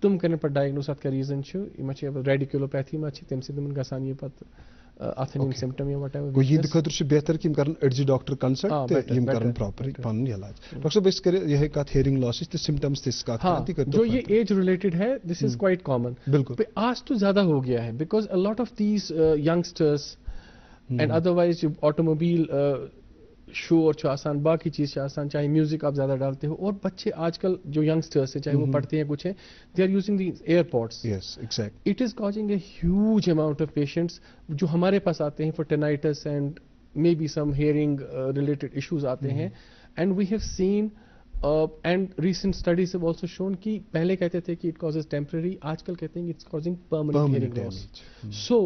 S2: तुम करने पर डायग्नोस आत का रीजन छु इमचे रेडिकुलोपैथी में अच्छी तमसे तुमन गसान ये पत अथनिम सिम्पटम या व्हाटएवर
S1: गो ये खतर छु बेहतर कि करन urge डॉक्टर कंसल्ट ते यम करन प्रॉपर पन इलाज. डॉक्टर साहब इस करे यह का हेयरिंग लॉसेस ते सिम्पटम्स दिस का क्रांति करते
S2: जो ये एज रिलेटेड है दिस इज क्वाइट कॉमन
S1: बिल्कुल
S2: आज तो ज्यादा हो गया है because a lot of these youngsters and otherwise automobile शोर जो आसान बाकी चीज आसान चाहे म्यूजिक आप ज्यादा डालते हो और बच्चे आजकल जो यंगस्टर्स है चाहे वो पढ़ते हैं कुछ है they are using the AirPods.
S1: Yes exact
S2: it is causing a huge amount of patients जो हमारे पास आते हैं for tinnitus and maybe some hearing related issues आते हैं and we have seen and recent studies have also shown कि पहले कहते थे कि it causes temporary आजकल कहते हैं कि it's causing permanent hearing loss. So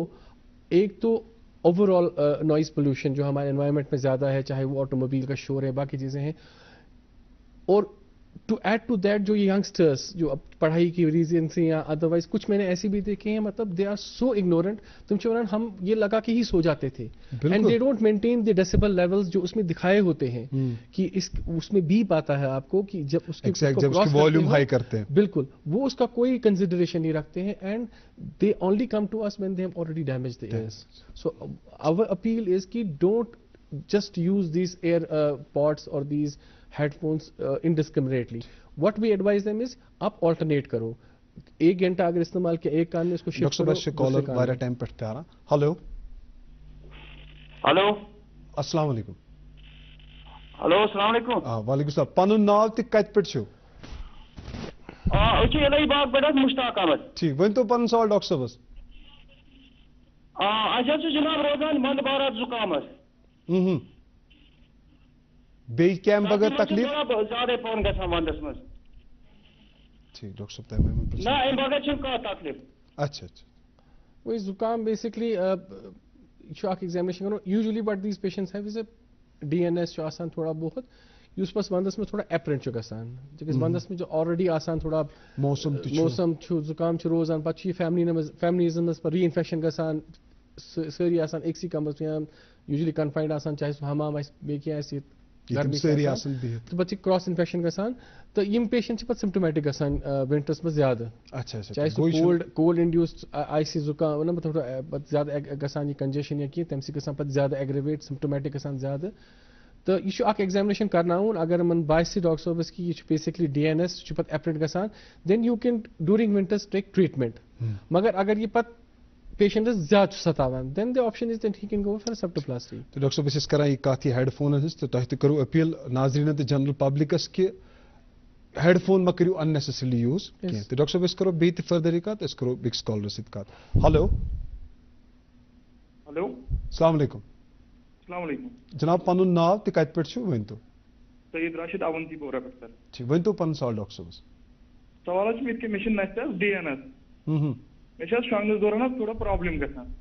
S2: एक तो ओवरऑल नॉइज पोल्यूशन जो हमारे एनवायरनमेंट में ज़्यादा है चाहे वो ऑटोमोबाइल का शोर है बाकी चीज़ें हैं और टू ऐड टू दैट जो यंगस्टर्स जो अब पढ़ाई की रीजन से या अदरवाइज कुछ मैंने ऐसे भी देखे हैं मतलब दे आर सो इग्नोरेंट तुम चौरान हम ये लगा के ही सो जाते थे and they don't maintain the decibel levels जो उसमें दिखाए होते हैं कि इस उसमें बीप आता है आपको कि जब उसकी
S1: वॉल्यूम हाई करते हैं
S2: बिल्कुल वो उसका कोई कंसिडरेशन नहीं रखते हैं and they only come to us when they have already damaged the ears. So our appeal is कि don't just use these air pods or these headphones indiscriminately. What we advise them is आप alternate करो. एक घंटा अगर इस्तेमाल किया एक कान में इसको शिफ्ट करो.
S1: डॉक्टर कॉलर वायरा टाइम पर प्यारा. हेलो
S11: हेलो
S1: अस्सलाम वालेकुम.
S11: हेलो अस्सलाम वालेकुम.
S1: वालेकुम सलाम. पनुन नाव ते कत पर छु
S11: अछि इलाहाबाद पेट मुश्ताक अहमद.
S1: ठीक वन तो पन सवाल डॉक्टर साहब
S8: अच्छा जनाब रोजान मंद बारात जुकामस
S1: बे क्या बगैर तकलीफ
S8: ज्यादा पन गसान वंदस मज
S1: ठीक डॉक्टर साहब तय
S8: ना अम बगैर छ कह तकलीफ
S1: अच्छा अच्छा
S2: वही जुकाम बेसिकली एग्जामिनेशन करो usually but these patients have is a DNS जो आसान थोड़ा बहुत उस पस वंदस में थोड़ा एपरेंट गसान वंदस में जो ऑलरेडी आसान थोड़ा मौसम जुकाम रोजान पे फैमिलीजन पर री इन्फेक्शन गसान सारी आसान एक कमरस यूजुअली कन्फाइंड आसान चाहे सह हमाम तो पे क्रॉस इन्फेक्शन गसान तो यम पेशेंट पे सिम्टोमेटिक गसान विंटर्स में ज्यादा चाहे सह कोल्ड इंड्यूस्ड आइसी जुकाम वन थोड़ा ज्यादा गसान कंजेशन या कह तम पे ज्यादा एग्रेवेट सिम्टोमेटिक गसान ज्यादा तो यह एग्जामिनेशन करनाउन अगर मन बासी डॉक्टर साहबस कि यह बेसिकली डीएनएस पे एपरेंट गसान then you can during winters take treatment मगर अगर यह पे पेशेंट ज्यादा सतावान then the option is that he can go for septoplasty
S1: तो डॉक्टर साहब बस करान यह कथ हेडफोन हज तो तुम करो अपील नाजरीन तो जनरल पब्लिकस कि हेडफोन मा करो अननेसेसरली यूज कह तो डॉक्टर साहब अस करो बे फर्दर कत अस करो बिक्स कॉलर सत कत हेलो
S11: हेलो
S1: अस्सलाम वालेकुम जनाब पन नाव तो कत पे वन तो
S11: सईद राशिद अवंतीपोरा पे
S1: सर वन तो पन सवाल डॉक्टर साहब
S11: सवाल मे डीएनएस मे शंगस दौरान थोड़ा प्रॉब्लम गसान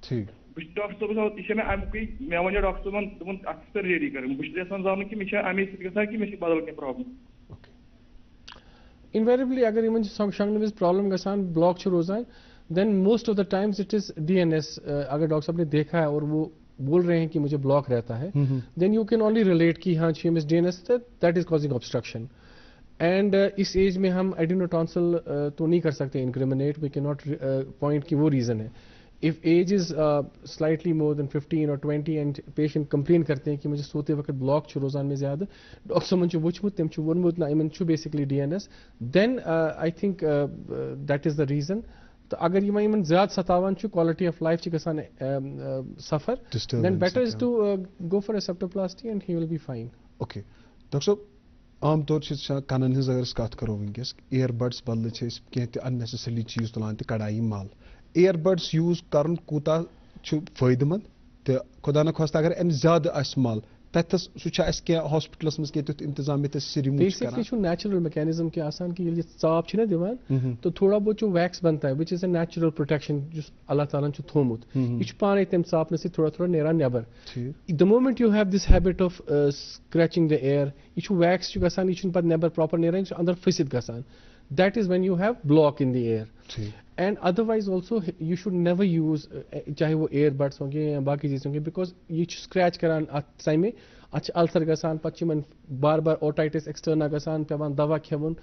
S1: ठीक
S11: डॉक्टर साहब यह मे अमुक मे वन डॉक्टर साहब अत सर्जरी कर बहुत जान कि मे अमे सत कि मे बदल कह प्रॉब्लम
S2: इनवेरिएबली अगर इन शंगन विज प्रॉब्लम गसान ब्लॉक रोजान then most of the times it is DNS अगर डॉक्टर साहब ने देखा है और वो बोल रहे हैं कि मुझे ब्लॉक रहता है then you can only relate कि हाँ मिस DNS that is causing obstruction and इस एज में हम एडिनोटॉन्सिल तो नहीं कर सकते incriminate we can not point कि वो रीजन है if age is slightly more than 15 और 20 एंड पेशेंट कंप्लेन करते हैं कि मुझे सोते वक्त ब्लॉक रोजान में ज्यादा डॉक्टर साहब वुचमुत तम वोनमुत ना इन basically DNS then I think that is the reason तो अगर इन ज्यादा सतावान क्वालिटी ऑफ लाइफ गसान suffer then better is to go for a septoplasty and he will be fine
S1: okay doctor साहब आम तौर से कनन हज अगर कत करो वनकस ईयरबड्स बदल कह अननेसेसरली चीज तुलान तो कड़ाई माल ईयरबड्स यूज कर कूता फायदेमंद तो खुदा न खास्ता अगर अम ज्यादा माल तथस सह हॉस्पिटलस मज कह इंतजाम
S2: बेसिकली नेचुरल मैकेनिज्म के आसान कि ये चाप ना दिवान तो थोड़ा बहुत जो वैक्स बनता है which is a natural protection जो अल्लाह ताला थोमुत यह पाने तम चापन से थोड़ा थोड़ा नेरान नबर the moment you have this habit of scratching the ear यह वैक्स गसान यह पे नबर प्रॉपर नेरान अंदर फसित गसान that is when you have block in the air and otherwise also you should never use चाहे वो earbuds होंगे या बाकी चीज़ होंगे because ये scratch करान समय में अच्छा अल्सर गसान पच्ची मन बार बार ओटाइटिस एक्सटर्ना गसान पेवान दवा खेवन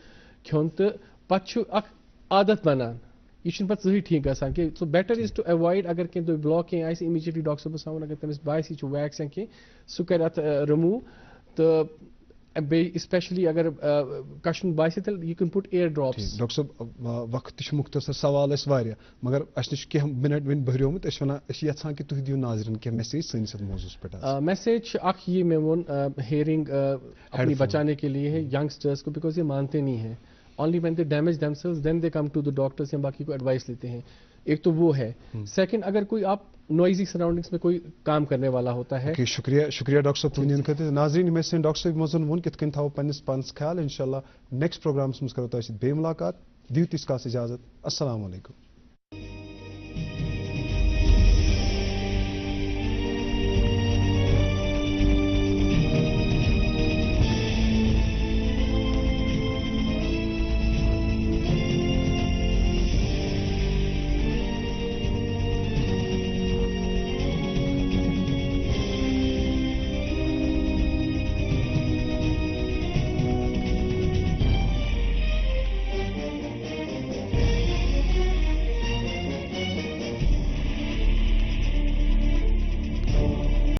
S2: खेन तो पच्चु अक आदत बनान यह पे सही ठीक गसान कि so better is to avoid अगर कह तो ब्लॉक कह आए इमीजिएटली डॉक्टर साहब सामन अगर तमिस बासी वैक्स कह सह कर अत रिमूव तो स्पेशली अगर कशन बासी तो you can put air drops
S1: doctor साहब वक्त मुख्तसर सवाल मगर अस नश कह मिनट वन बहरियोमुत यहां कि तुम दियो नाजरन कह मैसेज सैनिस मौजूस पे
S2: मैसेज ये मैं वो हेयरिंग अपनी बचाने के लिए है यंगस्टर्स को बिकॉज ये मानते नहीं है only when they damage themselves then they come to the doctors या बाकी को एडवाइस लेते हैं एक तो वो है सेकंड अगर कोई आप नॉइजी सराउंडिंग्स में कोई काम करने वाला होता है
S1: शुक्रिया डॉक्टर साहब तुन खत नाजरीन मे डॉक्टर साहब मजन वो कित कन थो पन्निस पानस ख्याल इंशाल्लाह नेक्स्ट प्रोग्राम्स मज करो तुम बे मुलाकात दियो तिस इजाजत अस्सलाम वालेकुम।